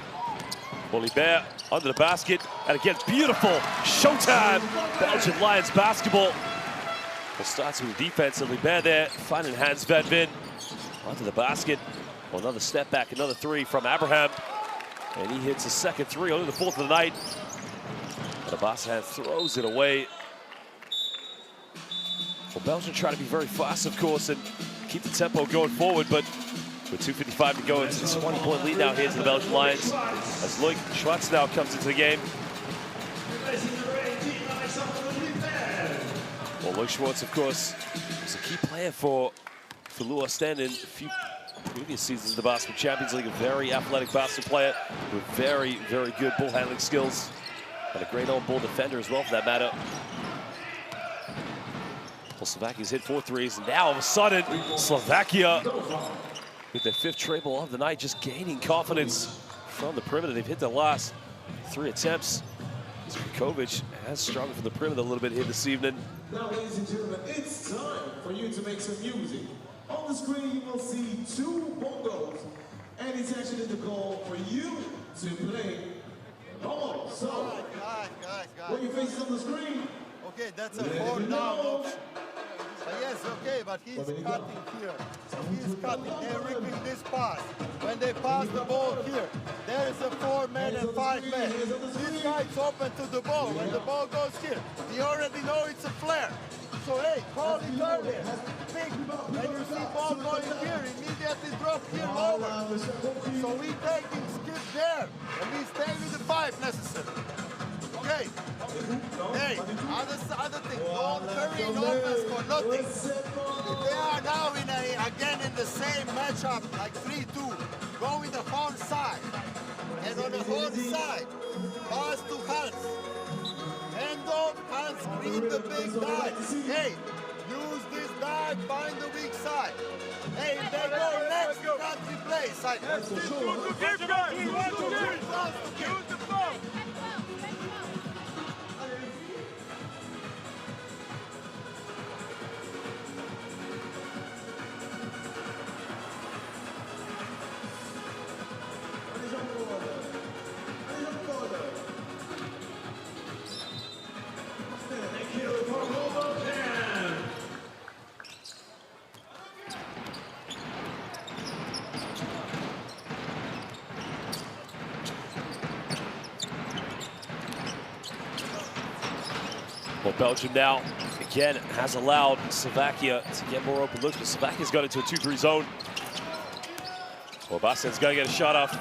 Bolibert under the basket. And again, beautiful showtime. Belgian Lions basketball. It starts with the defense. And Libert there finding Hans Van Veen onto the basket. Well, another step back, another 3 from Abraham. And he hits a 2nd 3, only the 4th of the night. And Bossan throws it away. Well, Belgium trying to be very fast, of course, and keep the tempo going forward, but with 2:55 to go, it's a 20-point lead now here to the Belgian Lions as Loic Schwartz now comes into the game. Well, Loic Schwartz, of course, was a key player for Lua Sten in a few previous seasons of the Basketball Champions League. A very athletic basketball player with very, very good ball handling skills and a great on-ball defender as well, for that matter. Well, Slovakia's hit 4 threes, and now all of a sudden, Slovakia with their 5th triple of the night, just gaining confidence from the perimeter. They've hit the last 3 attempts. Kovic has struggled from the perimeter a little bit here this evening. Now, ladies and gentlemen, it's time for you to make some music. On the screen, you will see 2 bongos, and it's actually the call for you to play. Come on, so Guys. when your face is on the screen, Okay, that's a 4 down option. Yes, okay, but he's cutting here. He's cutting and ripping this pass. When they pass the ball here, there is a 4-man and 5-man. This guy's open to the ball. When the ball goes here, we already know it's a flare. So hey, call it earlier. Big. When you see ball going here, immediately drop here lower. So we taking skip there, and we stay with the 5 necessary. Okay. Hey, other thing, don't hurry in offense for nothing. They are now again in the same matchup, like 3-2. Go with the whole side. And on the whole side, pass to Hans. Hand off, Hans, screen the big dive. Hey, use this dive, find the weak side. Hey, if they go next, you can't replay. Side. Use the ball. Well, Belgium now, again, has allowed Slovakia to get more open looks, but Slovakia's got into a 2-3 zone. Well, Bossan's got to get a shot off.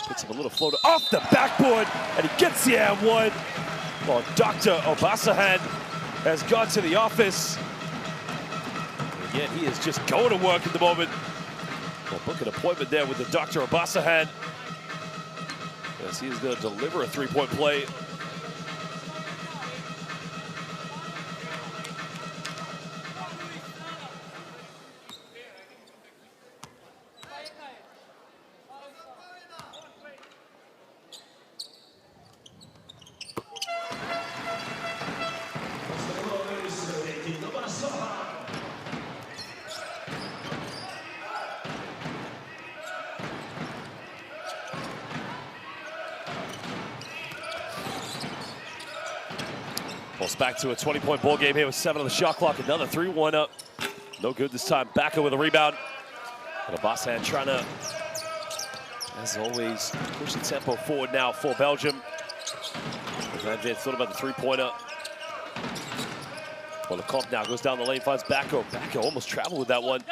Puts him a little floater off the backboard, and he gets the and 1. Well, Dr. Obasahan has gone to the office. And again, he is just going to work at the moment. Well, book an appointment there with the Dr. Obasahan, as he is going to deliver a 3-point play. Well, it's back to a 20-point ball game here with 7 on the shot clock. Another 3-1 up. No good this time. Backer with a rebound. And Obasahan trying to, as always, push the tempo forward now for Belgium. Van Veen thought about the 3-pointer. Well, Lecomte now goes down the lane, finds Bacco. Bacco almost traveled with that one.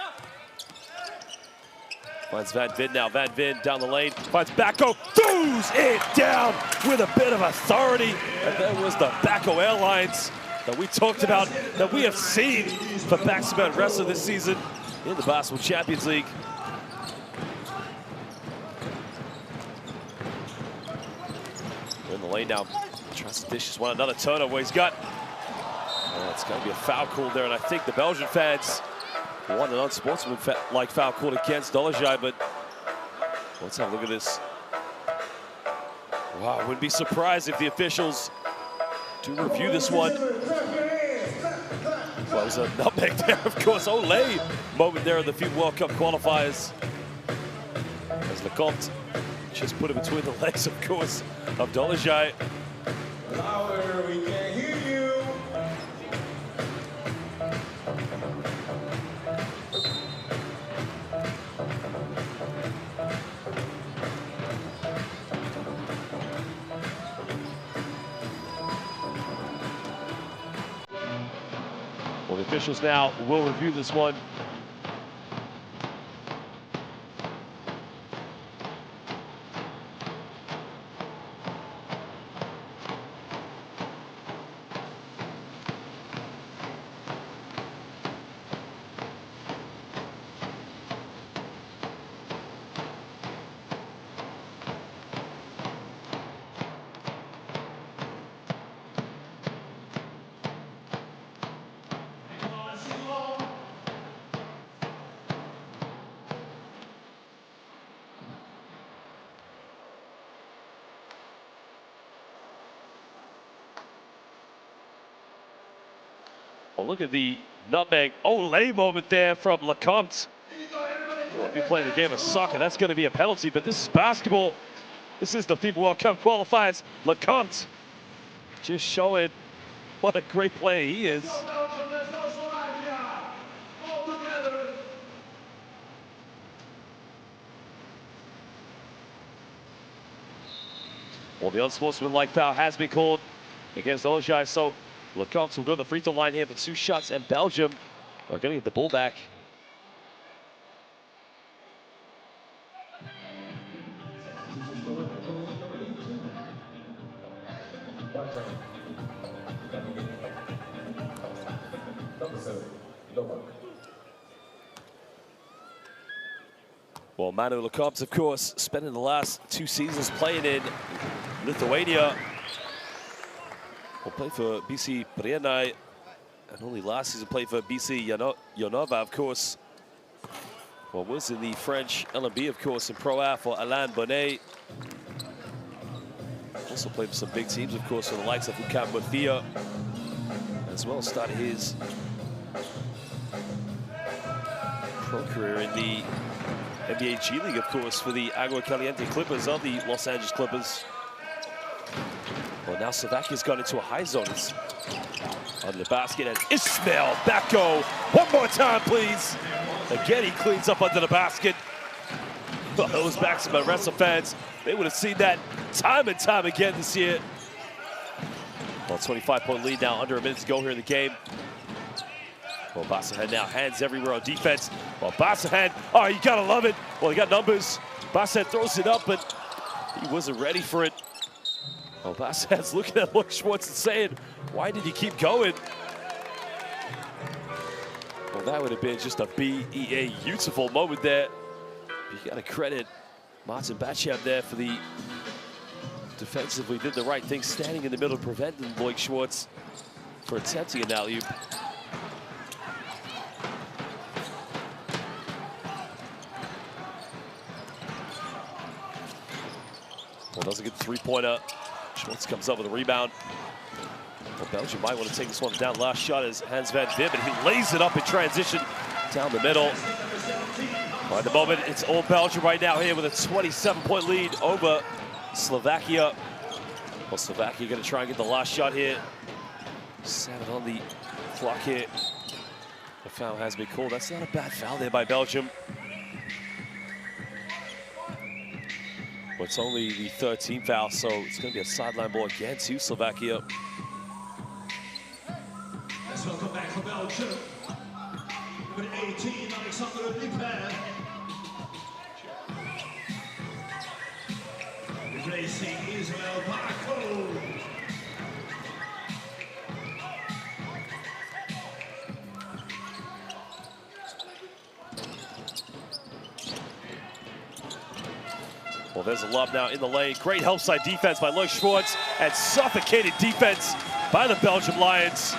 Finds Van Vin now. Van Vin down the lane, finds Bacco, throws it down with a bit of authority. And there was the Bacco Airlines that we talked about, that we have seen for Sam Van Rossom this season in the Basketball Champions League. In the lane now, tries to dish this one, another turnover he's got. Oh, it's going to be a foul call there, and I think the Belgian fans want an unsportsmanlike foul called against Dolezaj, but let's have a look at this. Wow, I wouldn't be surprised if the officials do review this one. Well, there's a nutmeg there, of course. Olay moment there in the FIBA World Cup qualifiers. As Lecomte just put it between the legs, of course, of Dolezaj. Louder, we can't hear you. Well, the officials now will review this one. Well, look at the nutmeg Olay moment there from Lecomte. Well, if you're playing a game of soccer, that's going to be a penalty, but this is basketball. This is the FIBA World Cup qualifiers. Lecomte just showing what a great player he is. Well, the unsportsmanlike foul has been called against Dolezaj, so Lecomte will go to the free throw line here for 2 shots, and Belgium are going to get the ball back. Well, Manu Lecomte, of course, spending the last 2 seasons playing in Lithuania. Well, played for BC Prienai, and only last season played for BC Jonava, of course. Well, was in the French LMB, of course, in Pro A for Alain Bonnet. Also played for some big teams, of course, for the likes of UCAM Murcia, as well as started his pro career in the NBA G League, of course, for the Agua Caliente Clippers of the Los Angeles Clippers. Well, now Slovakia's gone into a high zone. It's under the basket, and Ismail Bacco. One more time, please. Again, he cleans up under the basket. Well, those Sam Van Rossom fans, they would have seen that time and time again this year. Well, 25-point lead now, under a minute to go here in the game. Well, Basahan now, hands everywhere on defense. Well, Basahan, oh, you gotta love it. Well, he got numbers. Basahan throws it up, but he wasn't ready for it. Well, Basahan's looking at Luke Schwartz and saying, why did you keep going? Well, that would have been just a beautiful moment there. You gotta credit Martin Batcham there for the defensively did the right thing, standing in the middle, preventing Luke Schwartz for attempting an alley-oop. Well, doesn't get the 3-pointer. Schwartz comes up with a rebound. Well, Belgium might want to take this one down. Last shot is Hans Van Vim, and he lays it up in transition down the middle. By the moment, it's all Belgium right now here with a 27-point lead over Slovakia. Well, Slovakia going to try and get the last shot here. 7 on the clock here. The foul has been called. That's not a bad foul there by Belgium. Well, it's only the 13th foul, so it's going to be a sideline ball again to Slovakia. Let's welcome back for Belgium. Number 18, Alexander Lippert. Replacing Israel Barco. Well, there's a lob now in the lane. Great help side defense by Lloyd Schwartz and suffocated defense by the Belgium Lions.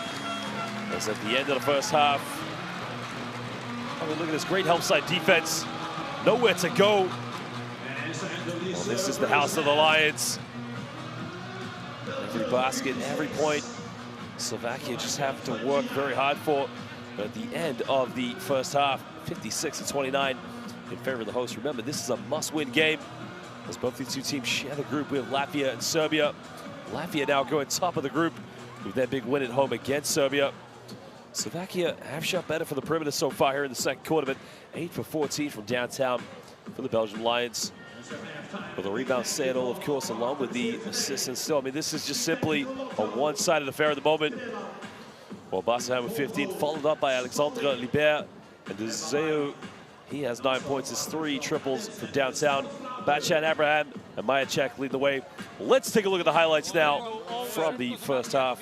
As at the end of the first half. I mean, look at this great help side defense. Nowhere to go. Well, this is the house of the Lions. Every basket, every point, Slovakia just have to work very hard for. But at the end of the first half, 56-29 in favor of the host. Remember, this is a must-win game, as both these two teams share the group with Latvia and Serbia. Latvia now going top of the group with their big win at home against Serbia. Slovakia have shot better for the perimeter so far here in the second quarter, but 8 for 14 from downtown for the Belgian Lions. Well, the rebound say it all, of course, along with the assists. And still, I mean, this is just simply a one-sided affair at the moment. Well, Basahan with 15, followed up by Alexandre Lippert. And Dezeu, he has 9 points, his 3 triples from downtown. Batchan Abraham and Majacek lead the way. Let's take a look at the highlights now from the first half.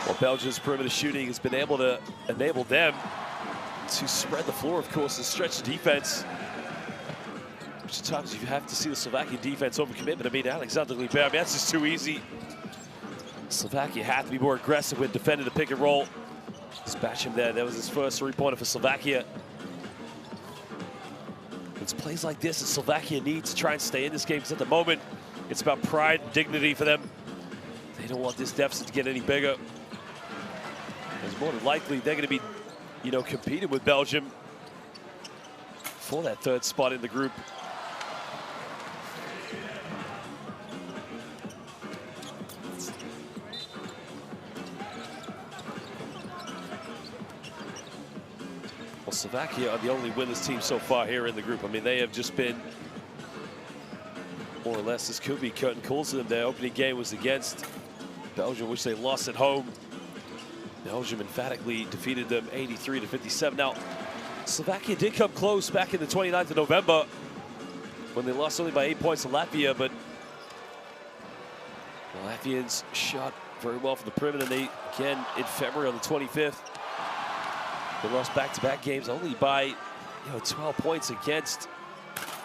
Well, Belgium's perimeter shooting has been able to enable them to spread the floor, of course, and stretch the defense. Which at times you have to see the Slovakian defense overcommit, but I mean, Alexander Lippert, I mean, that's just too easy. Slovakia had to be more aggressive when defending the pick and roll. Dispatch him there. That was his first 3-pointer for Slovakia. It's plays like this that Slovakia needs to try and stay in this game, because at the moment, it's about pride and dignity for them. They don't want this deficit to get any bigger. It's more than likely they're going to be, you know, competing with Belgium for that 3rd spot in the group. Well, Slovakia are the only winners team so far here in the group. I mean, they have just been, more or less, this could be curtain calls to them. Their opening game was against Belgium, which they lost at home. Belgium emphatically defeated them 83-57. Now, Slovakia did come close back in the 29th of November when they lost only by 8 points to Latvia, but the Latvians shot very well from the perimeter. They, again, in February on the 25th, they lost back-to-back games only by 12 points against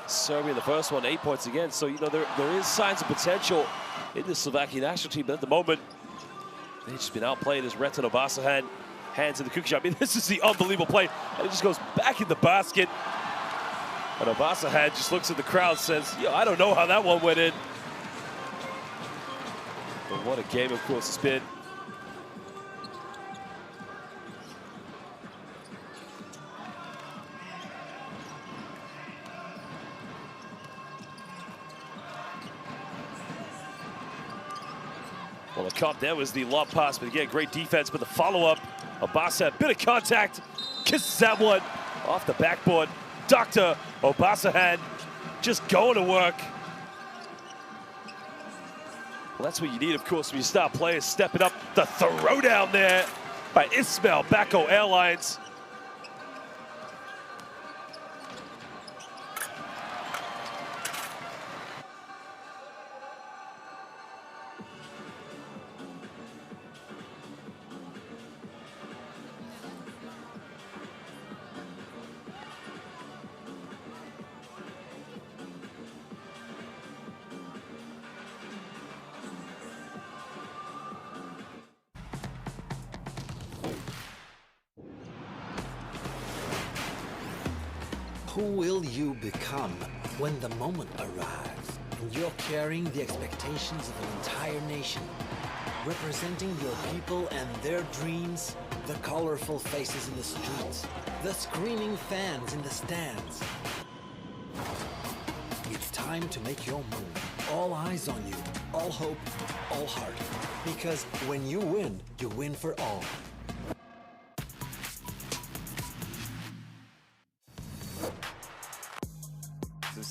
Serbia in the first one, 8 points again. So, you know, there is signs of potential in the Slovakian national team, but at the moment, they've just been outplayed as Retan Obasahan hands in the cookie jar. I mean, this is the unbelievable play. And it just goes back in the basket. And Obasahan just looks at the crowd and says, I don't know how that one went in. But what a game, of course, it's been. Well, the cup, there was the lob pass, but again, great defense, but the follow-up, Obasahan, bit of contact, kisses that one off the backboard. Dr. Obasahan just going to work. Well, that's what you need, of course, when you start players stepping up. The throwdown there by Ismail Bako Airlines. Who will you become when the moment arrives and you're carrying the expectations of an entire nation, representing your people and their dreams, the colorful faces in the streets, the screaming fans in the stands? It's time to make your move. All eyes on you, all hope, all heart. Because when you win for all.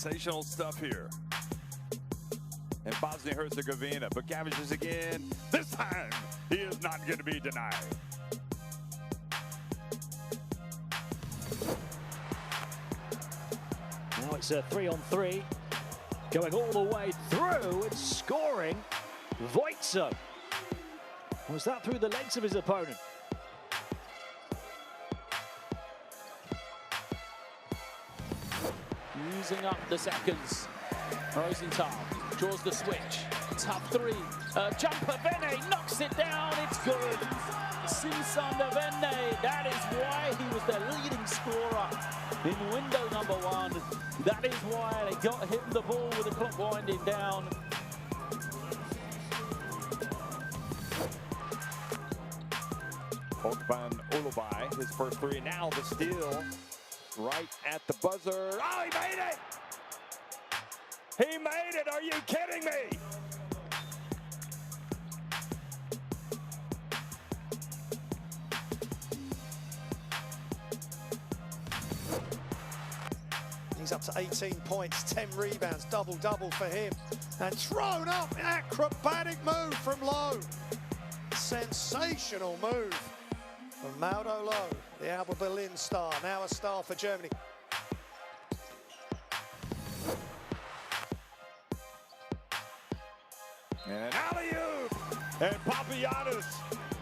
sensational stuff here in Bosnia-Herzegovina. But Gavish again. This time, he is not going to be denied. Now it's a 3-on-3, going all the way through and scoring. Voitsa. Was that through the legs of his opponent? Using up the seconds. Rosenthal draws the switch. Tough three. Jumper Vene knocks it down. It's good. Simsander Vene. That is why he was the leading scorer in window number one. That is why they got him the ball with the clock winding down. Van Ulubai, his first three. Now the steal right at the buzzer. Oh, he made it! He made it! Are you kidding me? He's up to 18 points, 10 rebounds, double-double for him. And thrown up, acrobatic move from Lowe. Sensational move from Mauro Lowe, the Alba Berlin star, now a star for Germany. And an alley-oop! And Papagiannis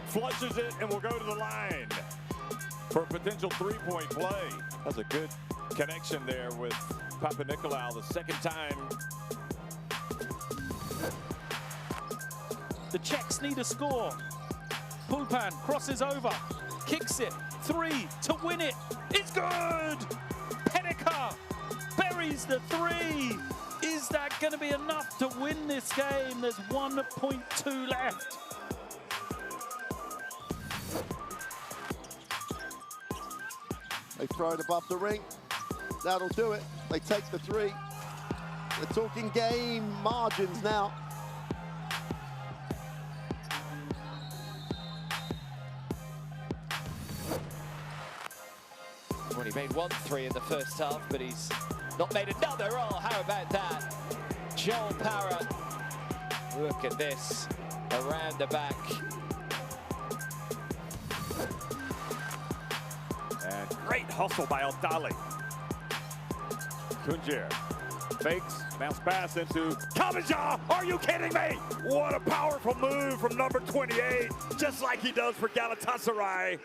flushes it and will go to the line for a potential three-point play. That's a good connection there with Papanikolaou the second time. The Czechs need a score. Pulpan crosses over, kicks it, three to win it. It's good! Pedeka buries the three. Is that going to be enough to win this game? There's 1.2 left. They throw it above the ring. That'll do it. They take the three. They're talking game margins now. Well, he made 1 3 in the first half, but he's not made another. Oh, how about that? Joel Parra. Look at this. Around the back. And great hustle by Aldali. Kunjer fakes, bounce pass into Kamaja. Are you kidding me? What a powerful move from number 28, just like he does for Galatasaray.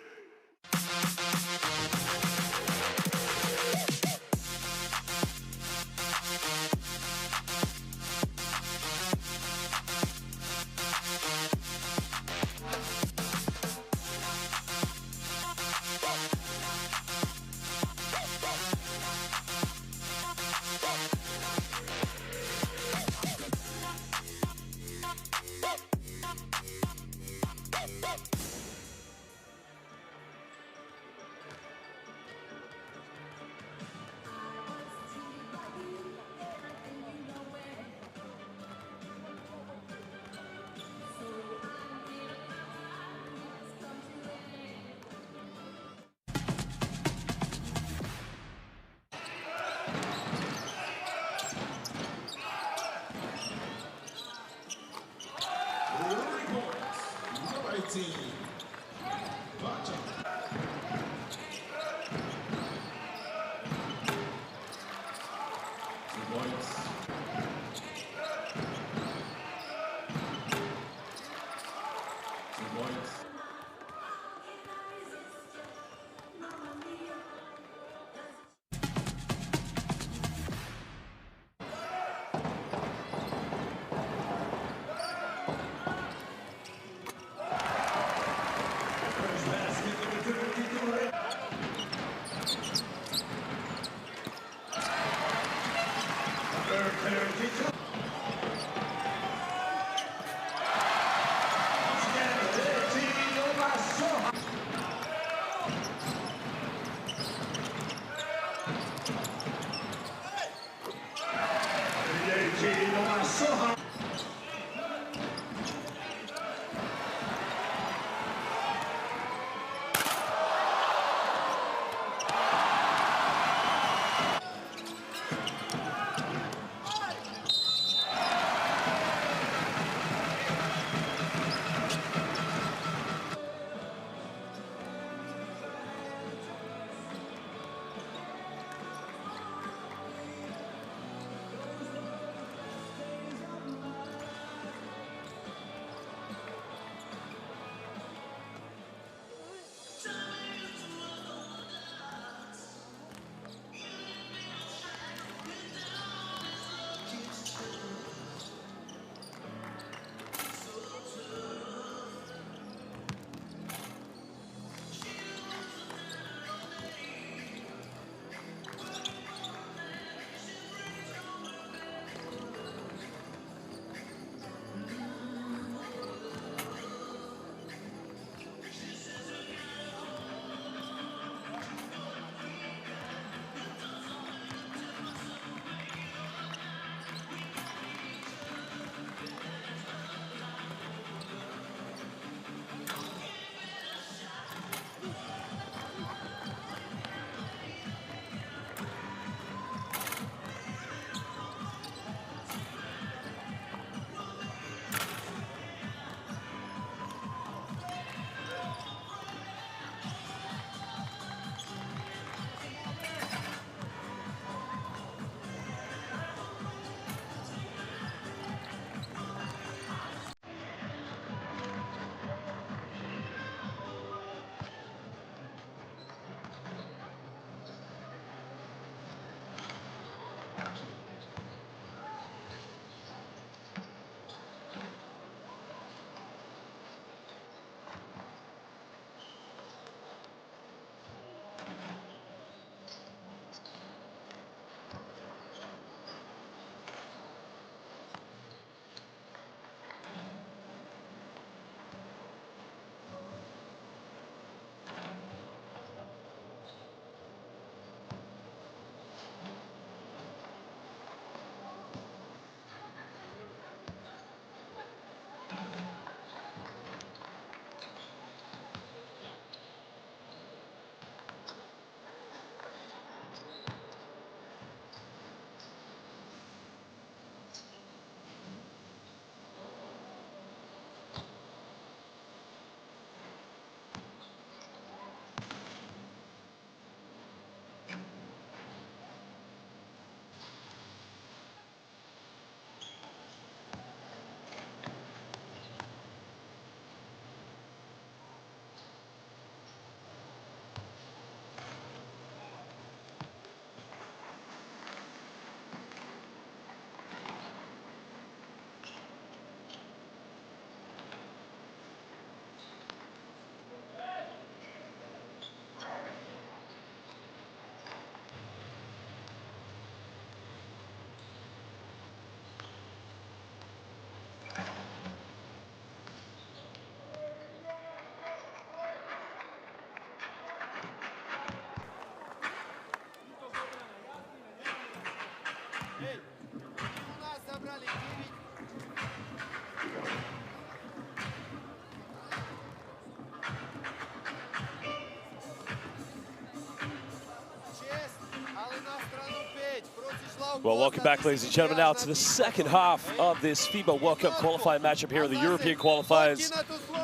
Well, welcome back, ladies and gentlemen, now to the second half of this FIBA World Cup qualifying matchup here in the European qualifiers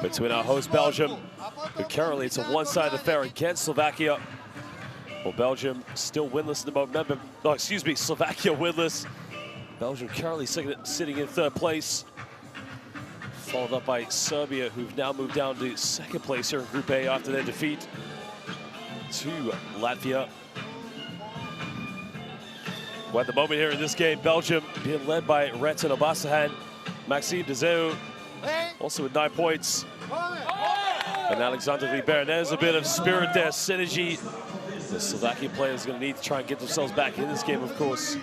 between our host Belgium, who currently it's a one-sided affair against Slovakia. Well, Belgium still winless at the moment. No, excuse me, Slovakia winless. Belgium currently sitting in third place, followed up by Serbia, who've now moved down to second place here in Group A after their defeat to Latvia. Well, at the moment here in this game, Belgium being led by Retin Obasahan, Maxime Dezeu, also with 9 points. And Alexander Libert. There's a bit of spirit there, synergy. The Slovakian players are going to need to try and get themselves back in this game, of course.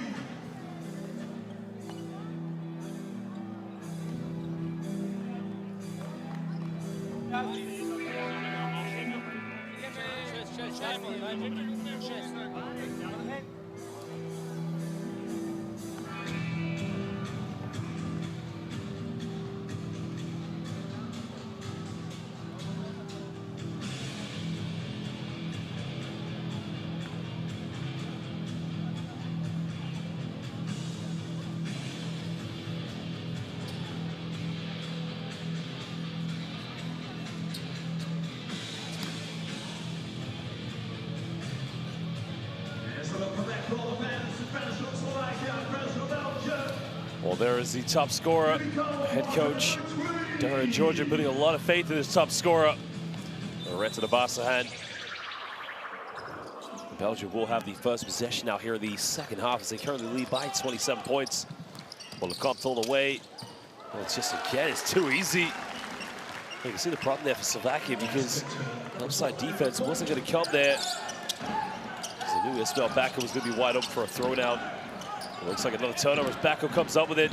Well, there is the top scorer, head coach Dario Georgia, putting a lot of faith in his top scorer, Retin Obasahan. Belgium will have the first possession now here in the second half as they currently lead by 27 points. Well, Lecomte all the way. Well, it's just, again, it's too easy. You can see the problem there for Slovakia because the upside defense wasn't going to come there. I knew Ismail Backo was going to be wide open for a throwdown. It looks like another turnover as Backo comes up with it.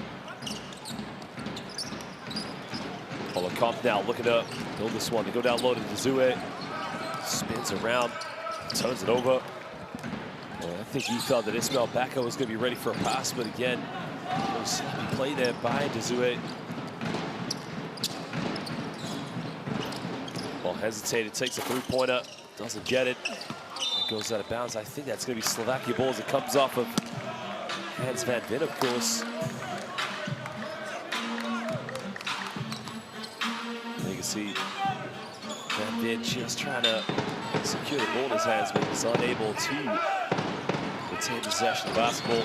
Lecomte now looking to build this one. They go down low to Dezeu. Spins around, turns it over. Well, I think he felt that Ismail Backo was going to be ready for a pass, but again, a little sloppy play there by Dezeu. Well, hesitated, takes a three-pointer, doesn't get it. It goes out of bounds. I think that's going to be Slovakia ball as it comes off of Hans Van Vin, of course. And you can see Van Vin just trying to secure the ball in his hands, but he's unable to retain possession of the basketball.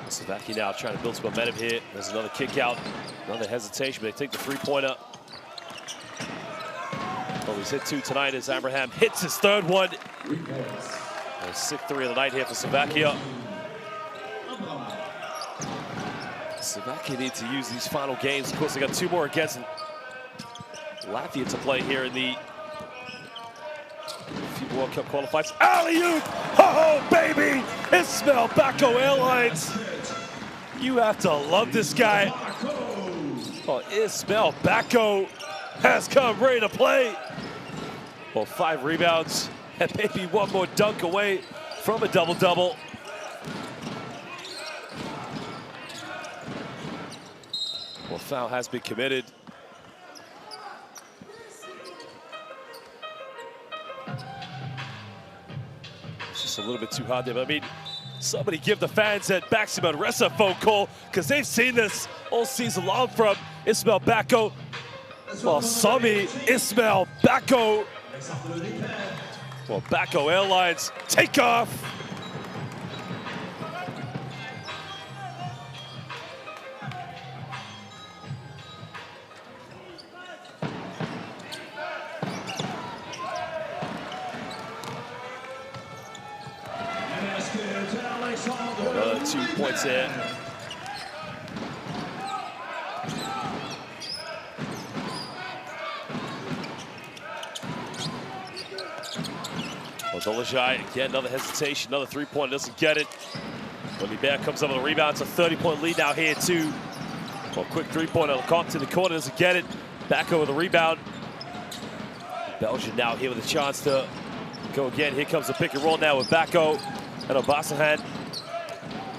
Slovakia now trying to build some momentum here. There's another kick out, another hesitation, but they take the three-pointer. Well, he's hit 2 tonight as Abraham hits his third one. 6th 3 of the night here for Slovakia. Slovakia need to use these final games. Of course, they got 2 more against Latvia to play here in the FIBA World Cup qualifiers. Alley-oop! Oh, baby! Ismail Backo Airlines. You have to love this guy. Oh, Ismail Backo has come ready to play. Well, 5 rebounds. And maybe 1 more dunk away from a double-double. Well, foul has been committed. It's just a little bit too hard there, but I mean, somebody give the fans at Sam Van Rossom a phone call because they've seen this all season long from Ismail Backo. Well, Sami Ismail Backo. Well, Backo Airlines take off. Another 2 points there. Dolajai, again, another hesitation, another three-point, doesn't get it. When Libert comes up with a rebound, it's a 30-point lead now here, too. Well, quick three-pointer, Lecomte in the corner, doesn't get it. Backo with a rebound. Belgium now here with a chance to go again. Here comes the pick and roll now with Backo and Obasahan.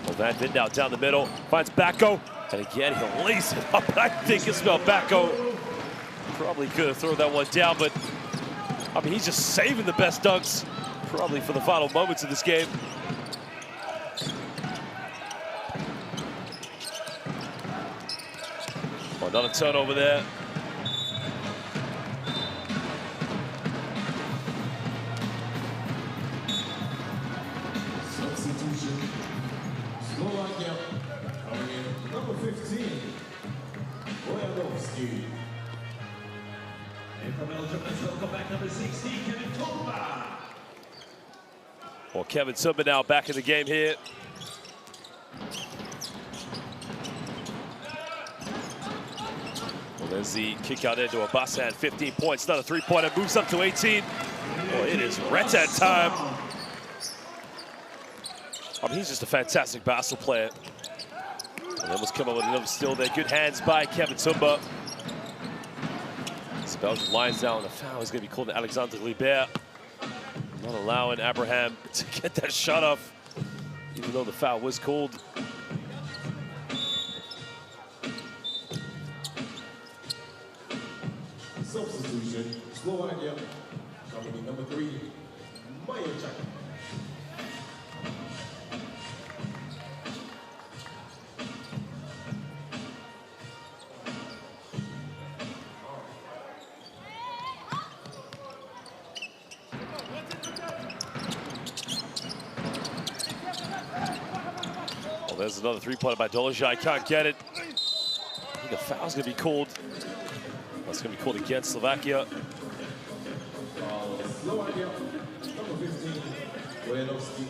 Well, Van Vin now down the middle, finds Backo, and again, he lays it up. I think Ismail Backo probably could have thrown that one down, but I mean, he's just saving the best dunks probably for the final moments of this game. Another turnover there. Substitution. Slovakia coming in number 15. Boyanovsky. And from Belgium, let's welcome back number 16, Kevin Tomba. Well, Kevin Tomba now back in the game here. Well, there's the kick out into Abasan, 15 points, another three-pointer, moves up to 18. Well, it is Reta time. I mean, he's just a fantastic basketball player. And almost come up with another steal there. Good hands by Kevin Tomba. So Belgium lines down. The foul is going to be called to Alexander Libert. Not allowing Abraham to get that shot off, even though the foul was called. Substitution. Slovakia coming in number 3. Majacek. There's another three-pointer by Dolezaj. Can't get it. I think a foul's going to be called. That's going to be called against Slovakia. Slovakia, number 15, Boyanovsky.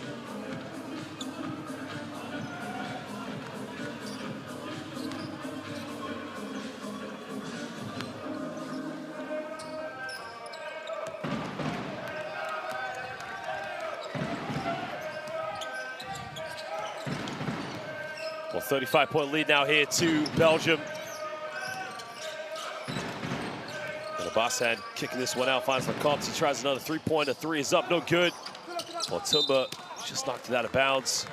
Well, 35-point lead now here to Belgium. And Abasan kicking this one out, finds Lecomte. He tries another three-pointer. Three is up, no good. Well, Tomba just knocked it out of bounds.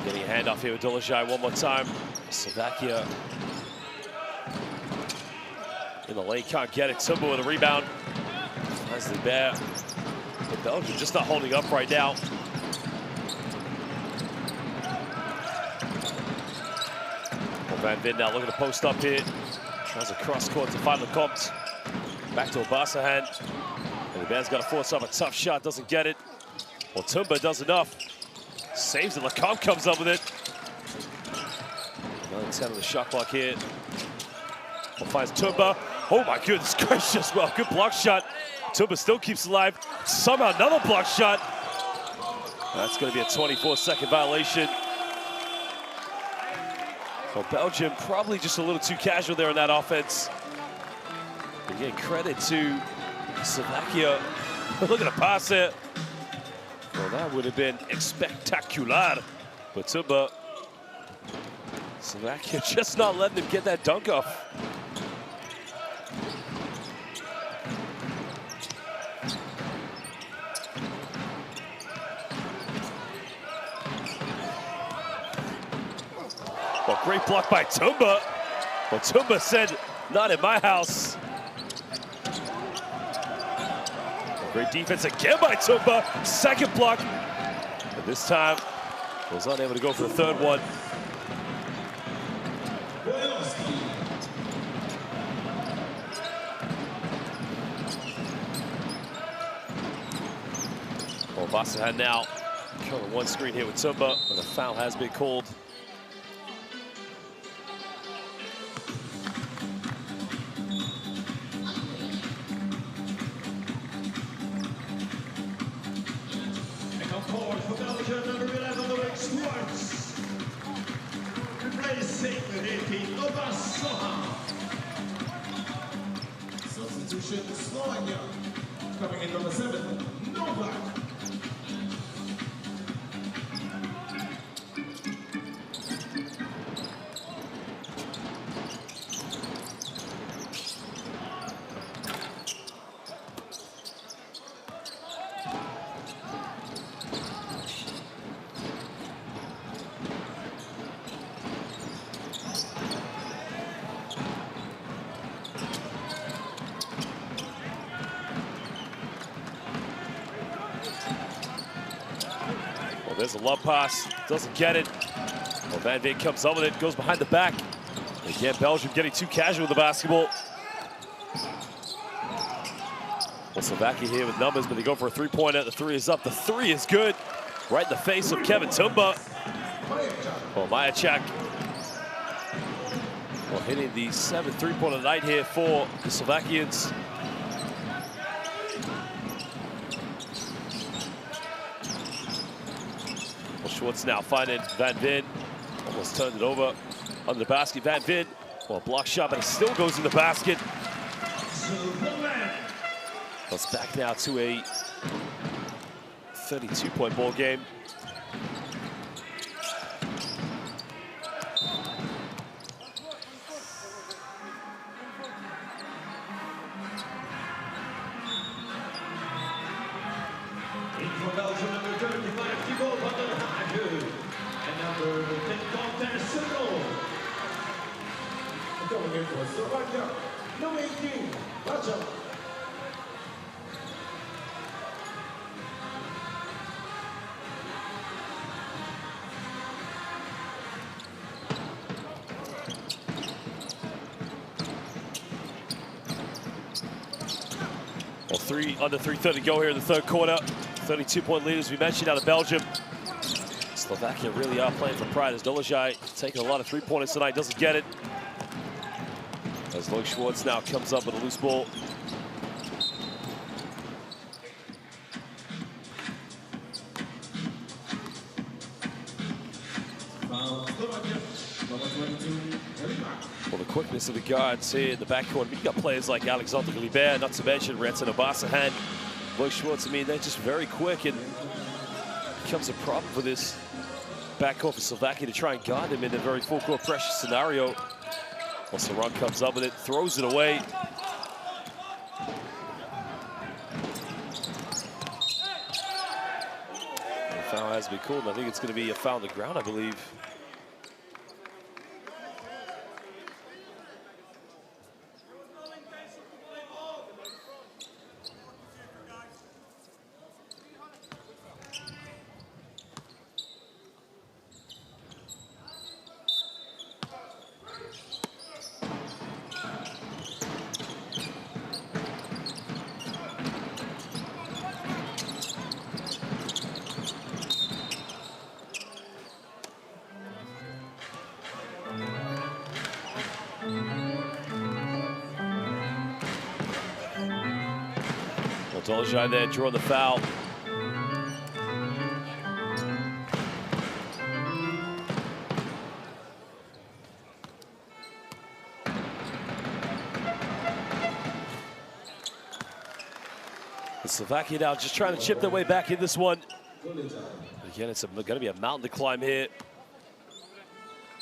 Getting a handoff here with Dolezaj one more time. Slovakia in the lane, can't get it. Tomba with a rebound. Finds Libert. But Belgium just not holding up right now. Well, Van Vin now looking to post up here. Tries a cross court to find Lecomte. Back to Abasan. And Libert's got to force up a tough shot, doesn't get it. Well, Tomba does enough. Saves it, Lecomte comes up with it. Another 10 of the shot clock here. Well, finds Tomba. Oh my goodness gracious, well, good block shot. Tomba still keeps alive. Somehow another block shot. That's gonna be a 24-second violation. Well, Belgium probably just a little too casual there in that offense. Again, credit to Slovakia. Look at the pass there. Well, that would have been spectacular. But Tomba, Slovakia just not letting him get that dunk off. Well, great block by Tomba. Well, Tomba said, not in my house. Great defense again by Tomba. Second block. And this time, was unable to go for the third one. Well, Abasan now controlling one screen here with Tomba, but a foul has been called. Substitution, Slovakia. Coming in number 7, Novak. Well, there's a love pass, doesn't get it. Well, Van Veen comes up with it, goes behind the back. Again, Belgium getting too casual with the basketball. Well, Slovakia here with numbers, but they go for a three-pointer. The three is up, the three is good. Right in the face of Kevin Tumba. Well, Majacek. Well, hitting the 7th three-pointer night here for the Slovakians. Well, Schwartz now finding Van Veen. Almost turned it over under the basket. Van Veen, well, block shot, but it still goes in the basket. It's back now to a 32-point ball game. For Belgium, number 35, Thibaut van der Hagen. And number 10, Quentin Serrault. Coming in for Slovakia, number 18, Belgium. Well, under 3:30 to go here in the third quarter. 32-point lead, as we mentioned, out of Belgium. Slovakia really are playing for pride as Dolajaj taking a lot of three-pointers tonight, doesn't get it. As Luke Schwartz now comes up with a loose ball. Well, the quickness of the guards here in the backcourt. You've got players like Alexander Glibert, not to mention Renton Obasahan, Luke Schwartz. I mean, they're just very quick, and it becomes a problem for this backcourt for Slovakia to try and guard them in a very full-court pressure scenario. Well, Saran comes up with it, throws it away. The foul has been called, and I think it's going to be a foul on the ground, I believe. Dolajaj there, draw the foul. The Slovakia now just trying to chip their way back in this one. Again, it's going to be a mountain to climb here.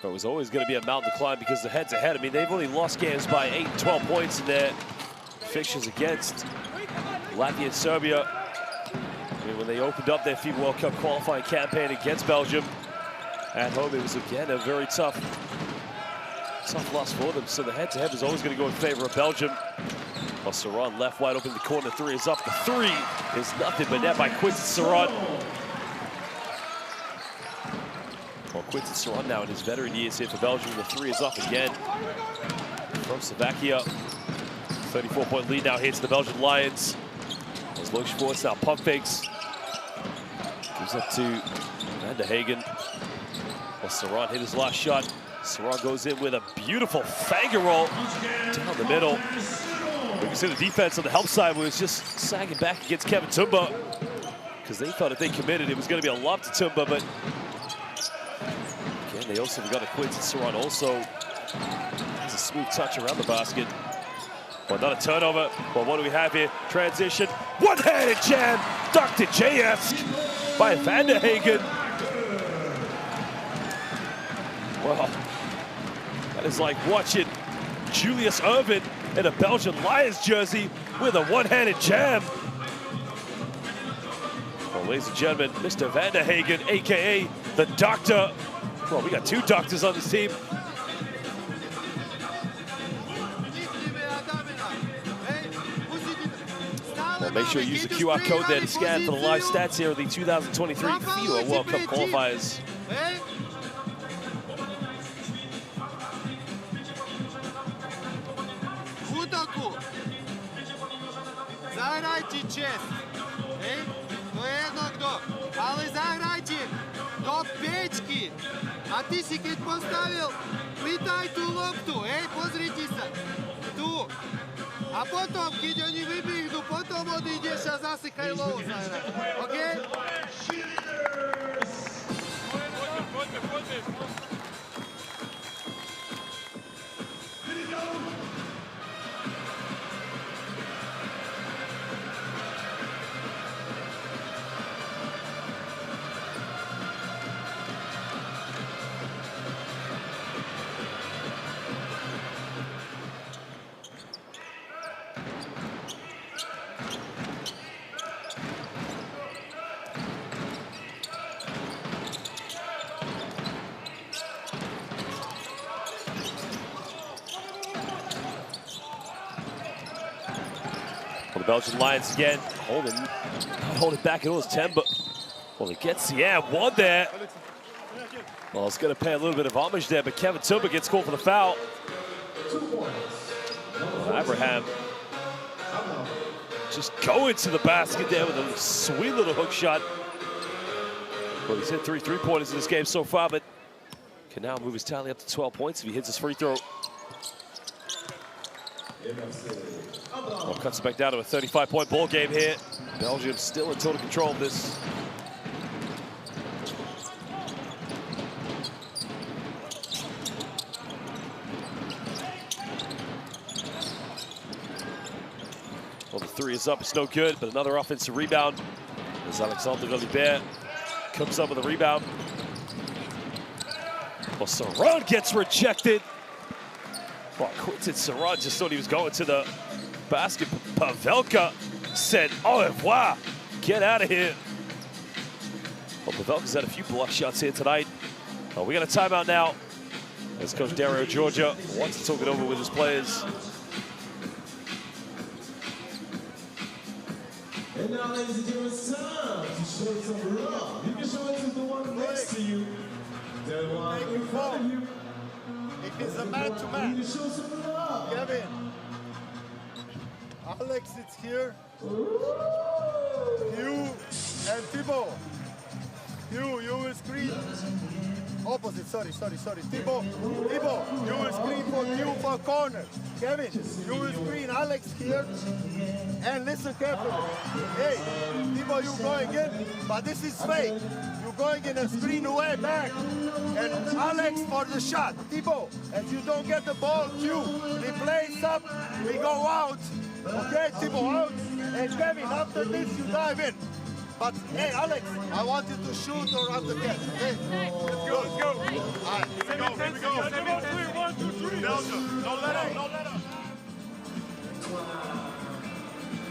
But it was always going to be a mountain to climb because the head-to-head, I mean, they've only lost games by 8 and 12 points in their fixtures against Latvia and Serbia. I mean, when they opened up their FIBA World Cup qualifying campaign against Belgium at home, it was again a very tough loss for them. So the head-to-head was always going to go in favor of Belgium. Well, Saran left wide open. The corner three is up. The three is nothing but net by Quinton Saran. Well, Quinton Saran now in his veteran years here for Belgium. The three is up again from Slovakia. 34-point lead now here to the Belgian Lions. As Luke Schwartz now pump fakes. Gives up to Van der Hagen. Well, Saran hit his last shot. Saran goes in with a beautiful finger roll down the middle. We can see the defense on the help side was just sagging back against Kevin Tumba because they thought if they committed, it was going to be a lob to Tumba, but again, they also got a Quinton Saran also has a smooth touch around the basket. Well, not a turnover. Well, what do we have here? Transition. One-handed jam. Dr. J.S. by Van der Hagen. Well, that is like watching Julius Ervin in a Belgian Lions jersey with a one-handed jam. Well, ladies and gentlemen, Mr. Van der Hagen, a.k.a. the Doctor. Well, we got two doctors on this team. Make sure you use the QR code there to scan for the live stats here of the 2023 FIBA World Cup qualifiers. Zahrajte čest. To je jedno kdo. Ale zahrajte do pečky. A ty si keď postavil, pýtaj tú loptu. Pozrite sa. Tu. A potom, keď oni vybíhnú, potom odídeš a zase Kajlovu zahraj. OK? Well, the Belgian Lions again holding back at almost 10, but well, he gets one there. Well, it's going to pay a little bit of homage there, but Kevin Tumba gets called for the foul. Abraham just going to the basket there with a sweet little hook shot. Well, he's hit three three-pointers in this game so far, but can now move his tally up to 12 points if he hits his free throw. Well, cuts it back down to a 35-point ball game here. Belgium still in total control of this. Well, the three is up, it's no good, but another offensive rebound as Alexandre Golibert comes up with a rebound. Well, Saran gets rejected. Well, Quinton Saran just thought he was going to the basket. Pavelka said, au revoir, get out of here. Well, Pavelka's had a few block shots here tonight. We got a timeout now as Coach Dario Georgia wants to talk it over with his players. And now, ladies and gentlemen, it's time to show some love. You can show it to the one next to you, the one in front of you. It is a man-to-man. You can show some love. Kevin. Alex is here. You and Thibaut. You will screen. Opposite, sorry. Thibaut, you will screen for you for corner. Kevin, you will screen Alex here. And listen carefully. Hey, Thibaut, you going in, but this is fake. You're going in and screen away back. And Alex for the shot. Thibaut, if you don't get the ball, we play up, we go out. Okay, Thibaut out. And Kevin, after this, you dive in. But hey, Alex, I want you to shoot or run the catch. Okay? Let's go. All right, here we go. 1, 2, 3. Belgium, don't let up.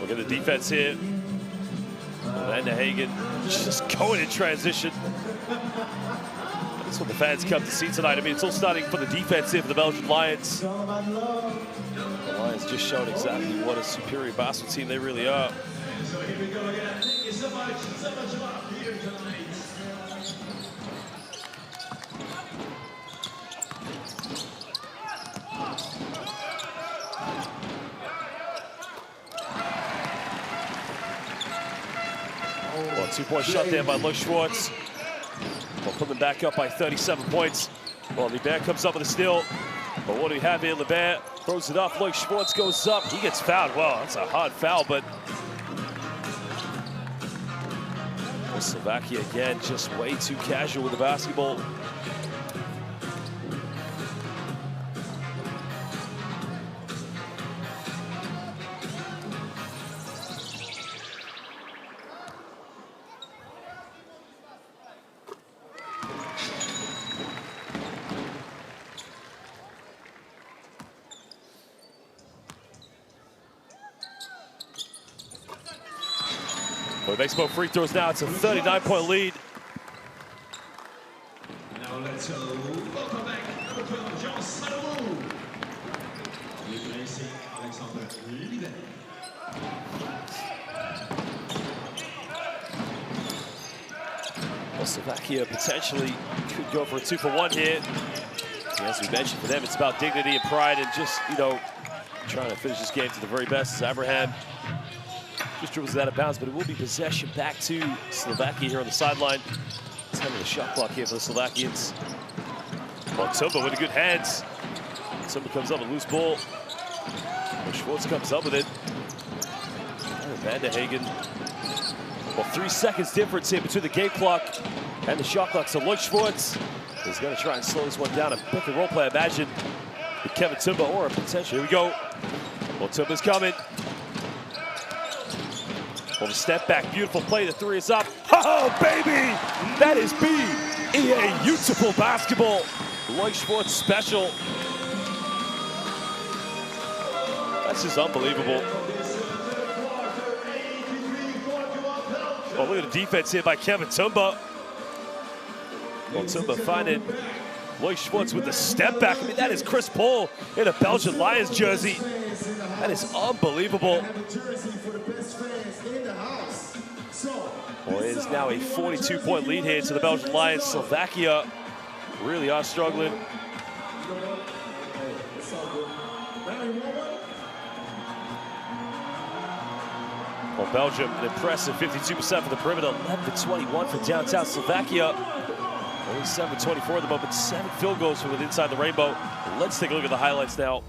Look at the defense here. Van Hagen just going in transition. That's what the fans come to see tonight. I mean, it's all starting for the defense here for the Belgian Lions. The Lions just showed exactly what a superior basketball team they really are. So here we go again. Thank you so much about being here tonight. Well, 2-point shot there by Luke Schwartz. Well, put them back up by 37 points. Well, Libert comes up with a steal. But what do we have here? Libert throws it up. Luke Schwartz goes up. He gets fouled. Well, that's a hard foul, but Slovakia again just way too casual with the basketball. Well, he makes both free throws now. It's a 39-point lead. Now let's welcome back number 12, Jean Salomon. Replacing Alexandre Libet. Well, Slovakia potentially could go for a 2-for-1 here. As we mentioned, for them, it's about dignity and pride and just, you know, trying to finish this game to the very best. As Abraham just dribbles it out of bounds, but it will be possession back to Slovakia here on the sideline. 10 of the shot clock here for the Slovakians. Well, Tumba with a good hands. Tumba comes up with a loose ball. Well, Schwartz comes up with it. Vanderhagen. Well, 3 seconds difference here between the game clock and the shot clock. So Lloyd Schwartz is going to try and slow this one down. A pick and roll play, imagine, with Kevin Tumba or a potential. Here we go. Well, Tumba's coming. Well, the step back, beautiful play. The three is up. Oh, baby! That is BEA beautiful basketball. Lloyd Schwartz special. That's just unbelievable. Oh, look at the defense here by Kevin Tumba. Well, Tumba finding Lloyd Schwartz with the step back. I mean, that is Chris Paul in a Belgian Lions jersey. That is unbelievable. Well, it is now a 42-point lead here to the Belgian Lions. Slovakia really are struggling. Well, Belgium, an impressive 52% for the perimeter, 11-21 for downtown Slovakia. Only 7-24 at the moment, 7 field goals from inside the rainbow. Let's take a look at the highlights now.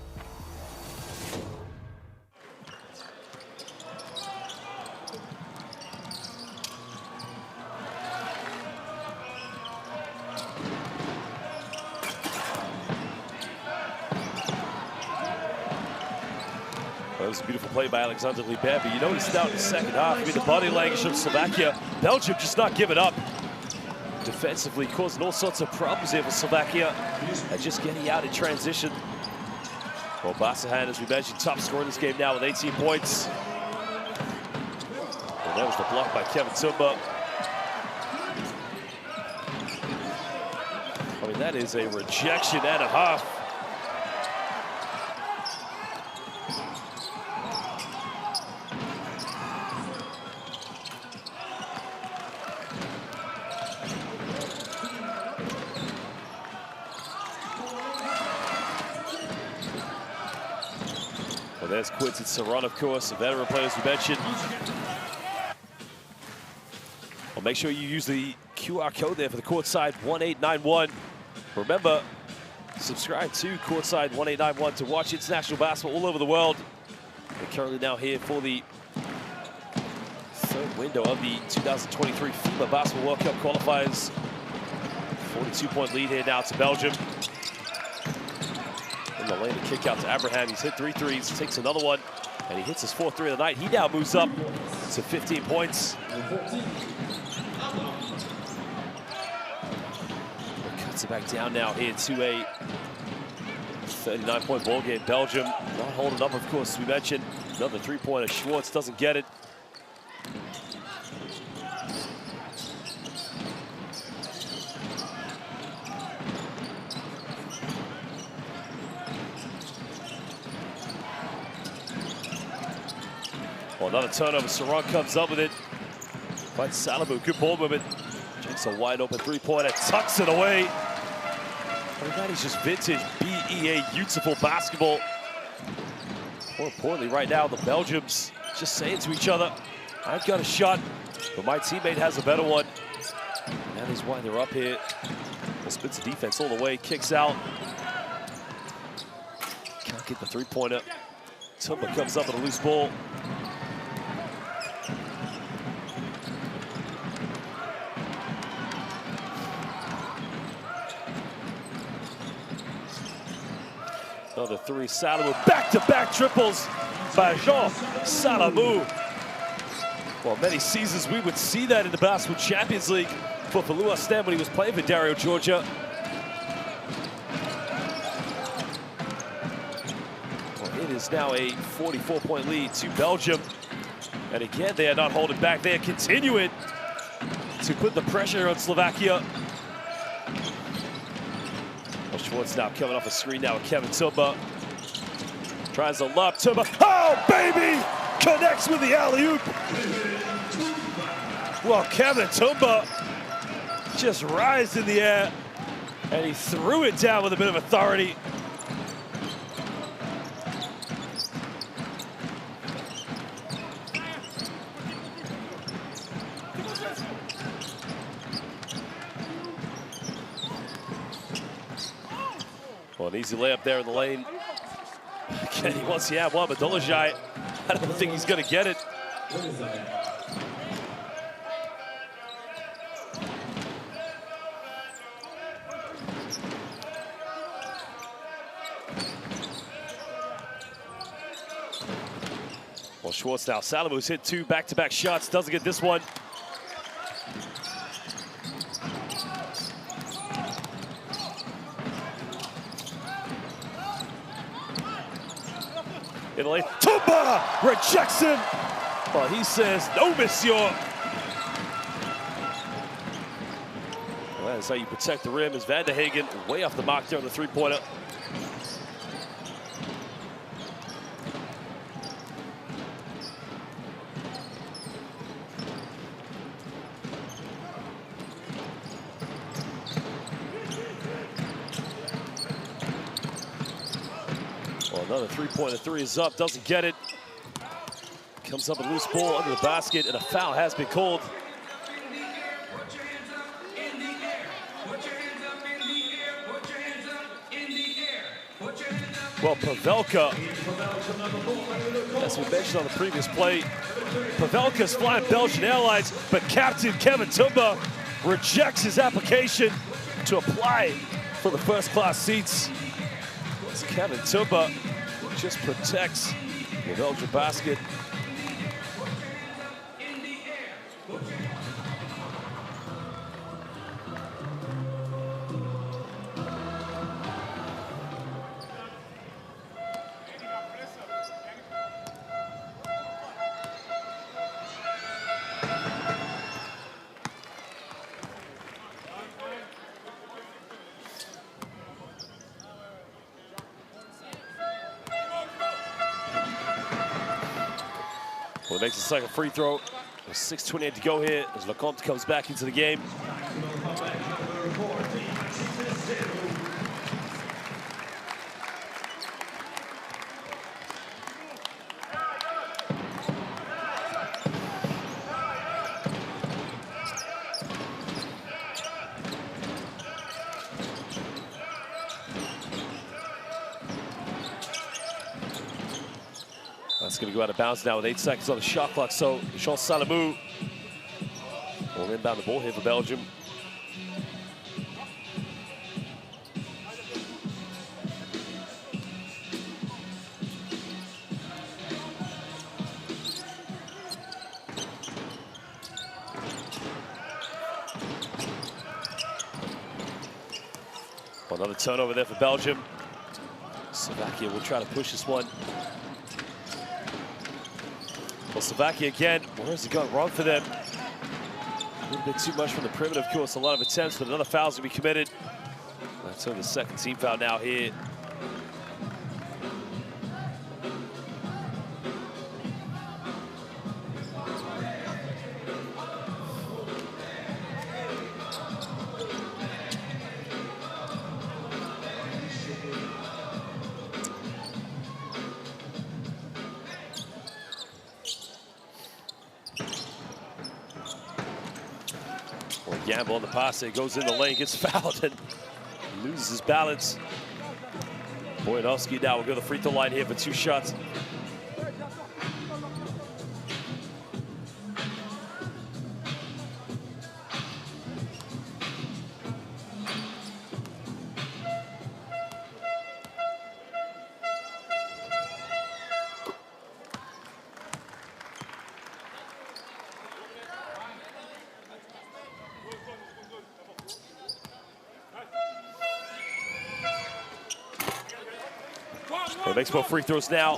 That was a beautiful play by Alexander Libet, but you noticed out in the second half, I mean, the body language of Slovakia, Belgium just not giving up. Defensively, causing all sorts of problems here for Slovakia, and just getting out in transition. Well, Basahan, as we mentioned, top scorer in this game now with 18 points. And that was the block by Kevin Tumba. I mean, that is a rejection and a half. Well, there's Quinton Saron, of course, a veteran player, as we mentioned. Well, make sure you use the QR code there for the Courtside 1891. Remember, subscribe to Courtside 1891 to watch international basketball all over the world. We're currently now here for the third window of the 2023 FIBA Basketball World Cup qualifiers. 42-point lead here now to Belgium. In the lane, a kick out to Abraham. He's hit 3 threes, takes another one, and he hits his 4th three of the night. He now moves up to 15 points. Cuts it back down now here to a 39-point ball game. Belgium not holding up, of course, as we mentioned. Another 3-pointer. Schwartz doesn't get it. Well, another turnover. Saron comes up with it. Finds Salamu. Good ball movement. Takes a wide open 3-pointer. Tucks it away. I mean, that is just vintage BEA beautiful basketball. More importantly, right now, the Belgians just saying to each other, I've got a shot, but my teammate has a better one. And that is why they're up here. Well, spins the defense all the way. Kicks out. Can't get the 3-pointer. Tumba comes up with a loose ball. Another 3, Salamu, back-to-back triples by Jean Salamu. Well, many seasons we would see that in the Basketball Champions League for Falua Stem when he was playing for Dario, Georgia. Well, it is now a 44-point lead to Belgium. And again, they are not holding back. They are continuing to put the pressure on Slovakia. Schwartz now coming off a screen now with Kevin Tumba. Tries a lob, Tumba. Oh, baby! connects with the alley-oop. Well, Kevin Tumba just rised in the air, and he threw it down with a bit of authority. Well, an easy layup there in the lane. Again, he wants to have one, but Dolajai, I don't think he's going to get it. Well, Schwartz now. Salamu's hit 2 back-to-back shots, doesn't get this one. In the lane, Tumba rejects him. Well, he says, no, monsieur. Well, that's how you protect the rim. As Van de Hagen way off the mark there on the three-pointer. Another three-pointer, 3 is up, doesn't get it. Comes up a loose ball under the basket, and a foul has been called. Well, Pavelka, as we mentioned on the previous play, Pavelka's flying Belgian Airlines, but Captain Kevin Tumba rejects his application to apply for the first-class seats. It's Kevin Tumba just protects the Belgian basket. Well, he makes the second free throw. There's 6:28 to go here as Lecomte comes back into the game. That's going to go out of bounds now with 8 seconds on the shot clock. So Jean Salamu will inbound the ball here for Belgium. Well, another turnover there for Belgium. Slovakia will try to push this one. Well, Slovakia again, where has it gone wrong for them? A little bit too much from the perimeter, of course, a lot of attempts, but another foul's gonna be committed. That's on the second team foul now here. Gamble on the pass, it goes in the lane, gets fouled, and loses his balance. Boyanovsky now will go to the free throw line here for 2 shots. Well, makes more free throws now.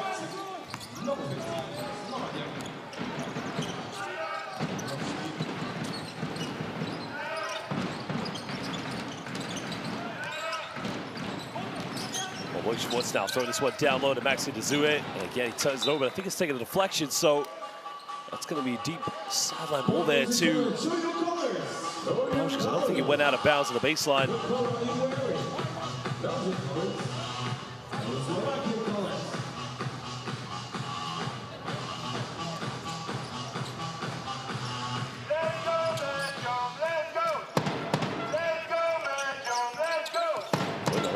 Well, Loic Schwartz now throwing this one down low to Maxi Dezue. And again, he turns it over. I think it's taking a deflection, so that's going to be a deep sideline ball there to because I don't think he went out of bounds on the baseline.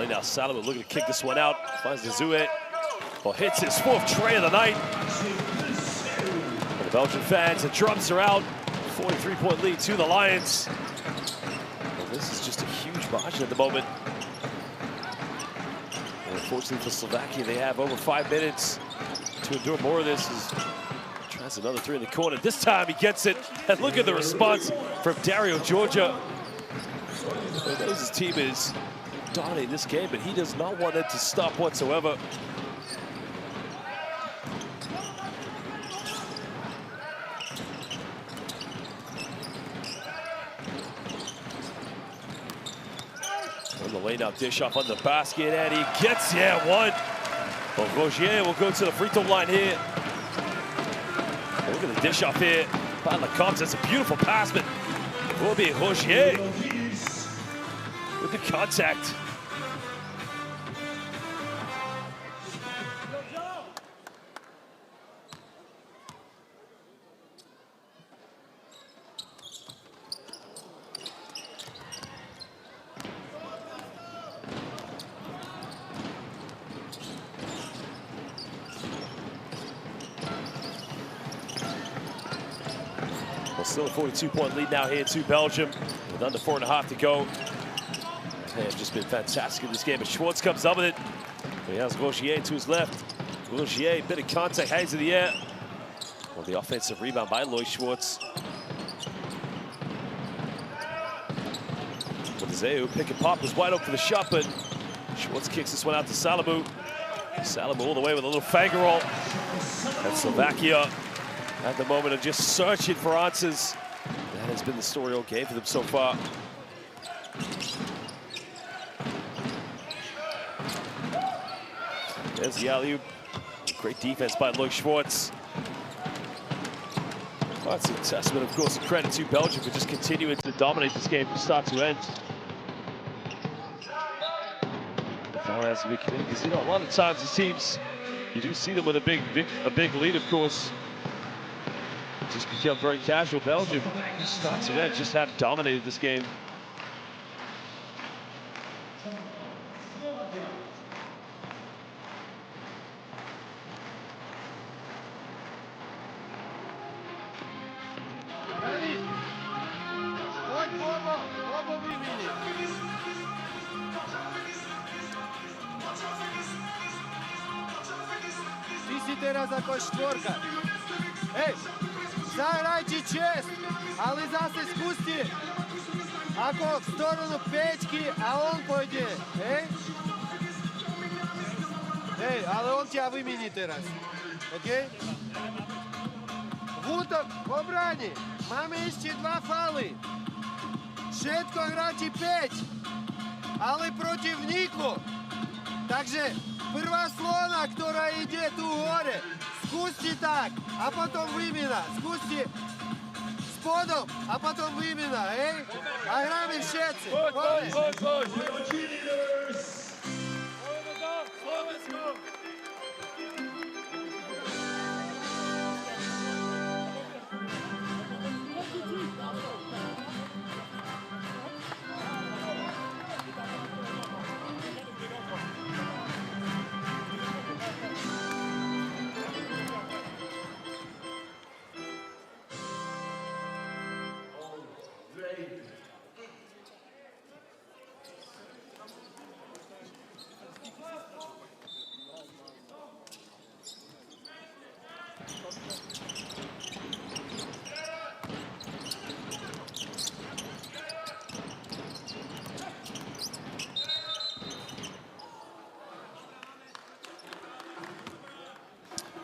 Now Salomon looking to kick this one out. Finds Dezue. Well, hits his 4th tray of the night. For the Belgian fans, the drums are out. 43-point lead to the Lions. Well, this is just a huge margin at the moment. And unfortunately for Slovakia, they have over 5 minutes to endure more of this. Tries another 3 in the corner. This time he gets it. And look at the response from Dario Georgia. He knows his team is dominating this game, but he does not want it to stop whatsoever. On the lane now, dish off on the basket, and he gets, one. Well, Rogier will go to the free throw line here. Look at the dish off here by Lecomte. That's a beautiful pass, but it will be Rogier with the contact. Well, still a 42-point lead now here to Belgium with under 4.5 to go. They have just been fantastic in this game, but Schwartz comes up with it. He has Rogier to his left. Rogier, bit of contact, hangs in the air. Well, the offensive rebound by Loic Schwartz. Dezeu, pick and pop, was wide open for the shot, but Schwartz kicks this one out to Salamu. Salamu all the way with a little finger roll. And Slovakia at the moment of just searching for answers. That has been the story all game for them so far. There's the alley-oop. Great defense by Loic Schwartz. Well, that's a testament, of course, and credit to Belgium for just continuing to dominate this game from start to end. Has to be committed, because a lot of times these teams, you do see them with a big lead, of course. Just become very casual. Belgium, start to end, just have dominated this game. Ti si teraz ako štvorka. Hej, zahrajte čest, ali zase spusti ako v storoну pečky a on pôjde, hej? Hej, ale on ťa vymení teraz, okej? V útok, v obrane, máme ešte 2 fauly. Všetko hráči 5, ale protivníku. Takže prvá slona, ktorá ide tu hore, skústi tak a potom výmena. Skústi spodom a potom výmena, hej? A hráme všetci.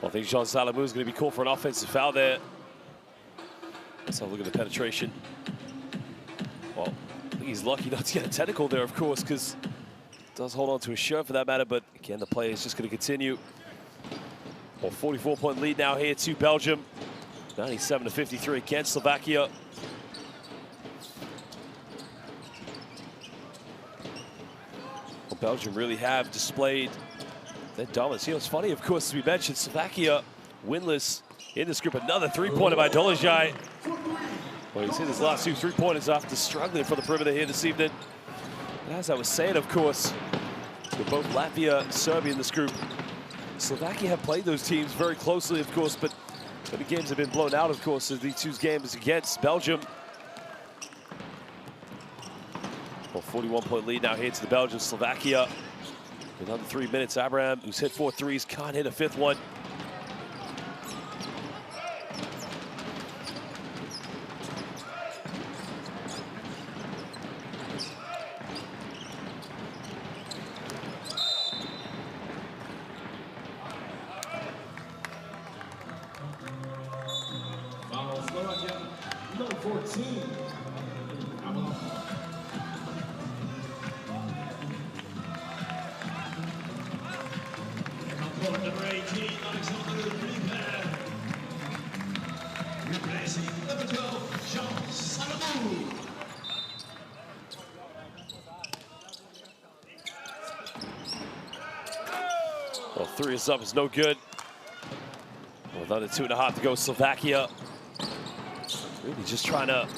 Well, I think Jean Salamu is going to be called for an offensive foul there. Let's have a look at the penetration. Well, I think he's lucky not to get a technical there, of course, because he does hold on to his shirt for that matter, but Again, the play is just going to continue. Well, 44-point lead now here to Belgium. 97-53 against Slovakia. Well, Belgium really have displayed their dominance. You know, it's funny, of course, as we mentioned, Slovakia winless in this group. Another three-pointer by Dolezaj. Well, he's hit his last two three-pointers after struggling for the perimeter here this evening. And as I was saying, of course, with both Latvia and Serbia in this group, Slovakia have played those teams very closely, of course, but many games have been blown out, of course, as these two games against Belgium. Well, 41-point lead now here to the Belgians. Slovakia, in under 3 minutes, Abraham, who's hit 4 threes, can't hit a fifth one. Slovakia, number 14. Number 18, Alexander River. Replacing number 12, Jean Salamou. Well, 3 is up, is no good. With under 2.5 to go, Slovakia really just trying to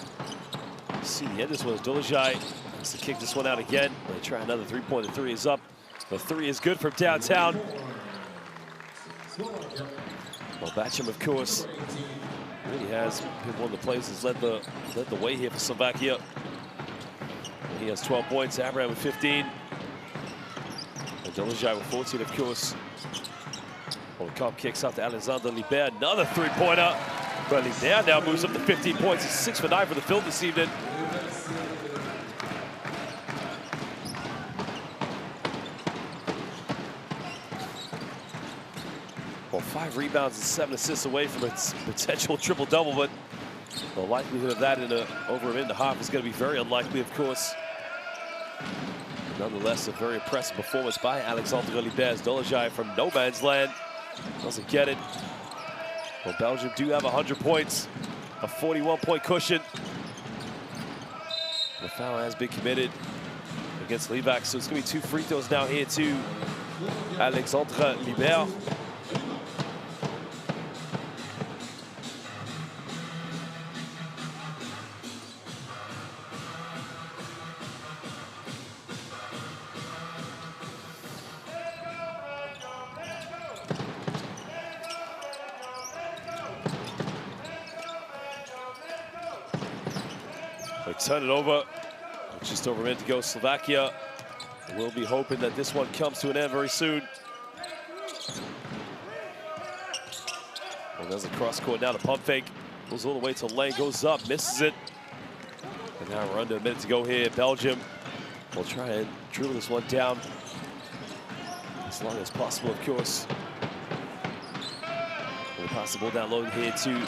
see the end of this one. Dolezaj has to kick this one out again. They try another three-pointer. 3 is up. The 3 is good from downtown. Well, Batcham, of course, really has been one of the players that's led the way here for Slovakia. And he has 12 points. Abraham with 15. And Dolezaj with 14, of course. Well, the Cobb kicks out to Alexander Liber. Another three-pointer. But Liber now moves up to 15 points. He's 6 for 9 for the field this evening. Well, 5 rebounds and 7 assists away from a potential triple-double, but the likelihood of that in over a minute and a half is going to be very unlikely, of course. Nonetheless, a very impressive performance by Alexander Liber. Dolezaj from no man's land doesn't get it. Well, Belgium do have 100 points, a 41-point cushion. The foul has been committed against Levac, so it's going to be 2 free throws now here to Alexander Liber. They turn it over. Just over a minute to go. Slovakia will be hoping that this one comes to an end very soon. Well, there's a cross court now to pump fake. Goes all the way to lane, goes up, misses it. And now we're under a minute to go here. Belgium will try and dribble this one down as long as possible, of course. We'll pass the ball down low here to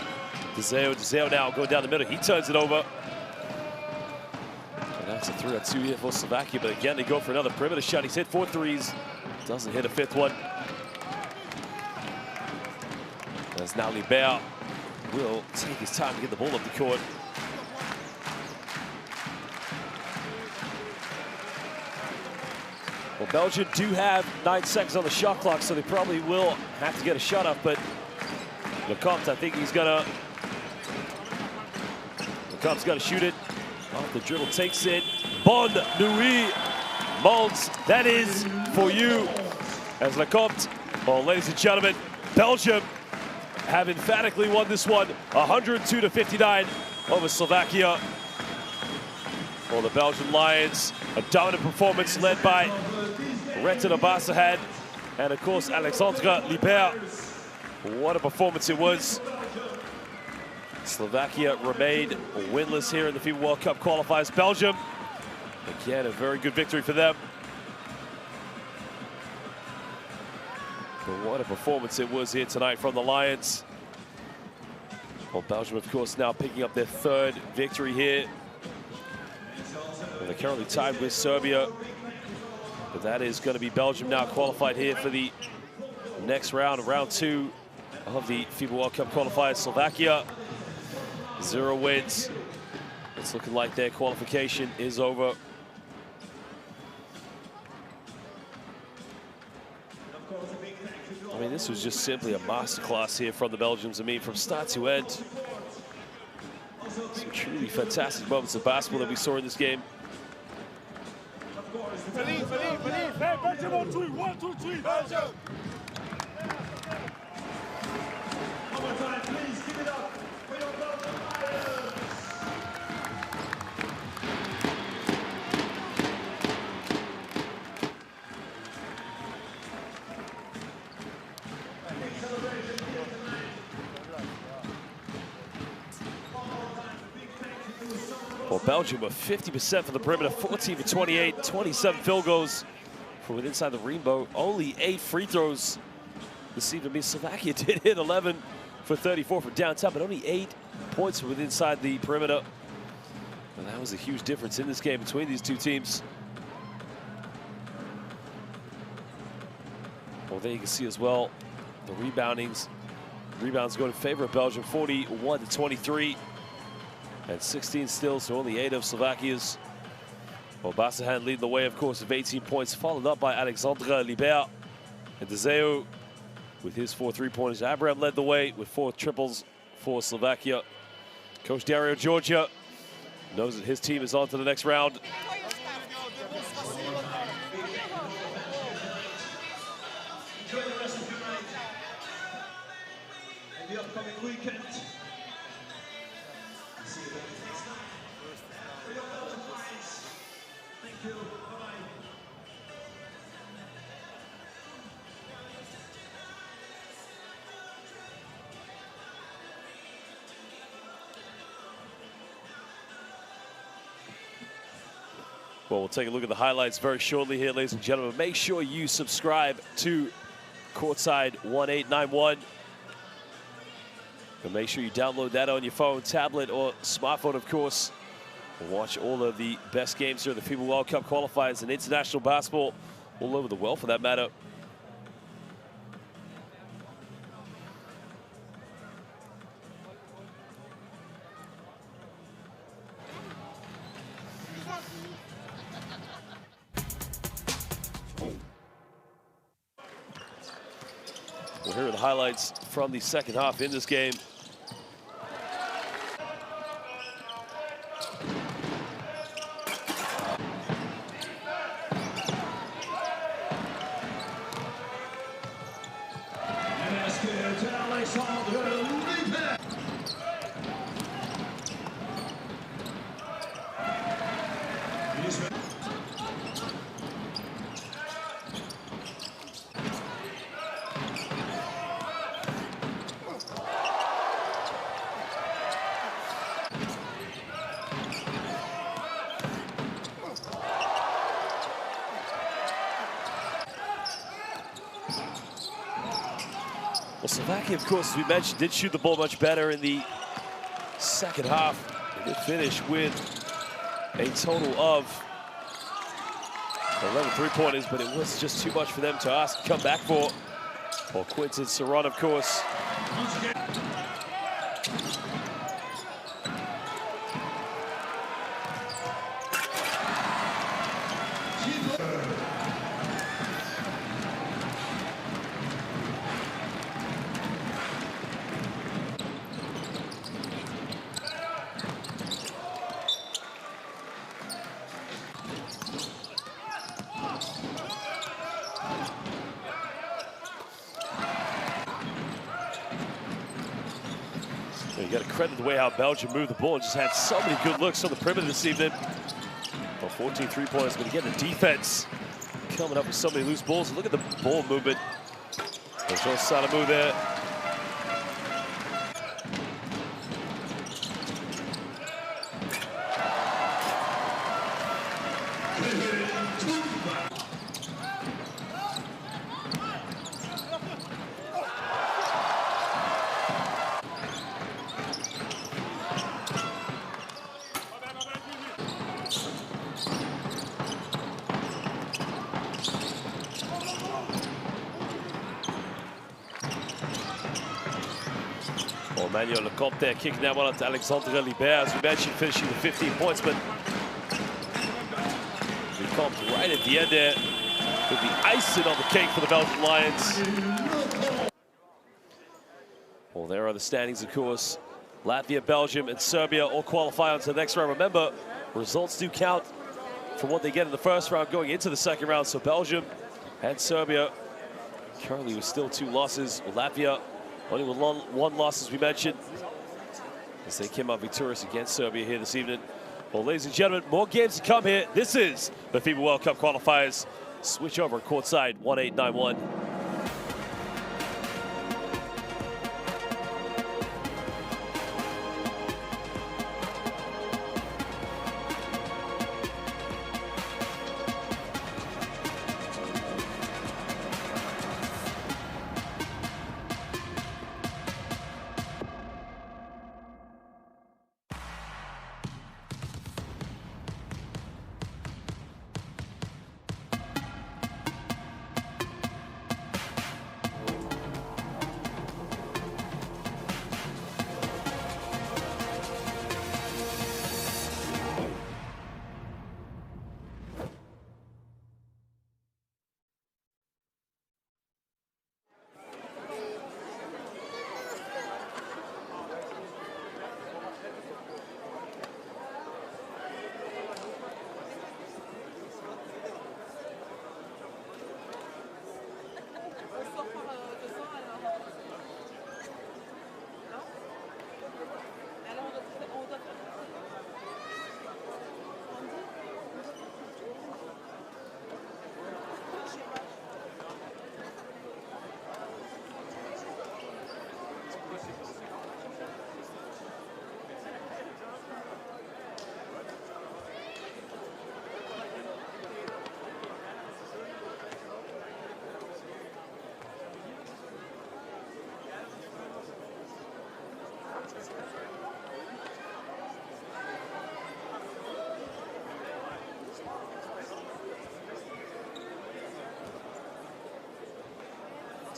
DeZeo. DeZeo now going down the middle. He turns it over. That's a 3-on-2 here for Slovakia, but again, they go for another perimeter shot. He's hit 4 threes. Doesn't hit a fifth one. As now Liber will take his time to get the ball up the court. Well, Belgium do have 9 seconds on the shot clock, so they probably will have to get a shot up, but Lecomte, I think he's gonna... Lecomte's gonna shoot it. Off the dribble, takes it. Bonne nuit, Mons. That is for you. As Lecomte, well, ladies and gentlemen, Belgium have emphatically won this one, 102-59 over Slovakia. Well, the Belgian Lions, a dominant performance led by Retan Abasahan and, of course, Alexandre Liber. What a performance it was. Slovakia remained winless here in the FIBA World Cup qualifiers. Belgium, again, a very good victory for them. But what a performance it was here tonight from the Lions. Well, Belgium, of course, now picking up their 3rd victory here. Well, they're currently tied with Serbia. But that is going to be Belgium now qualified here for the next round, round 2 of the FIBA World Cup qualifiers. Slovakia, 0 wins. It's looking like their qualification is over. I mean, this was just simply a masterclass here from the Belgians. I mean, from start to end, some truly fantastic moments of basketball that we saw in this game. Believe. Hey, Belgium on 3. 1, 2, 3. Belgium. One more time, please give it up for your Qualifiers. Well, Belgium were 50% for the perimeter, 14 for 28, 27 field goals from within inside the rainbow. Only 8 free throws this evening. I mean, Slovakia did hit 11 for 34 from downtown, but only 8 points from within inside the perimeter. And that was a huge difference in this game between these two teams. Well, there you can see as well the rebounds go in favor of Belgium, 41 to 23. And 16 steals to only 8 of Slovakia's. Well, Basahan leading the way, of course, with 18 points, followed up by Alexandre Libert and Dezeu with his 4 3-pointers. Abraham led the way with 4 triples for Slovakia. Coach Dario Georgia knows that his team is on to the next round. Enjoy the rest of your night and the upcoming weekend. See you guys next time. For your Qualifiers. Thank you. Bye-bye. Well, we'll take a look at the highlights very shortly here, ladies and gentlemen. Make sure you subscribe to Courtside 1891. And make sure you download that on your phone, tablet, or smartphone, of course. And watch all of the best games during the FIBA World Cup qualifiers and international basketball all over the world, for that matter. Well, here are the highlights from the second half in this game. Well, Slovakia, of course, as we mentioned, did shoot the ball much better in the second half. They did finish with a total of 11 3-pointers, but it was just too much for them to ask to come back for. Well, Quinton Saron, of course. You got to credit the way how Belgium moved the ball and just had so many good looks on the perimeter this evening. Well, 14 3-pointers, but again, the defense coming up with so many loose balls. Look at the ball movement. There's no Sadamu there. Emmanuel Lecomte there kicking that one up to Alexandre Libert, as we mentioned, finishing with 15 points, but Lecomte right at the end there with the icing on the cake for the Belgian Lions. Well, there are the standings, of course. Latvia, Belgium, and Serbia all qualify onto the next round. Remember, results do count for what they get in the first round going into the second round. So Belgium and Serbia currently with still 2 losses. Latvia only with one loss, as we mentioned, as they came out victorious against Serbia here this evening. Well, ladies and gentlemen, more games to come here. This is the FIBA World Cup qualifiers. Switch over courtside 1891.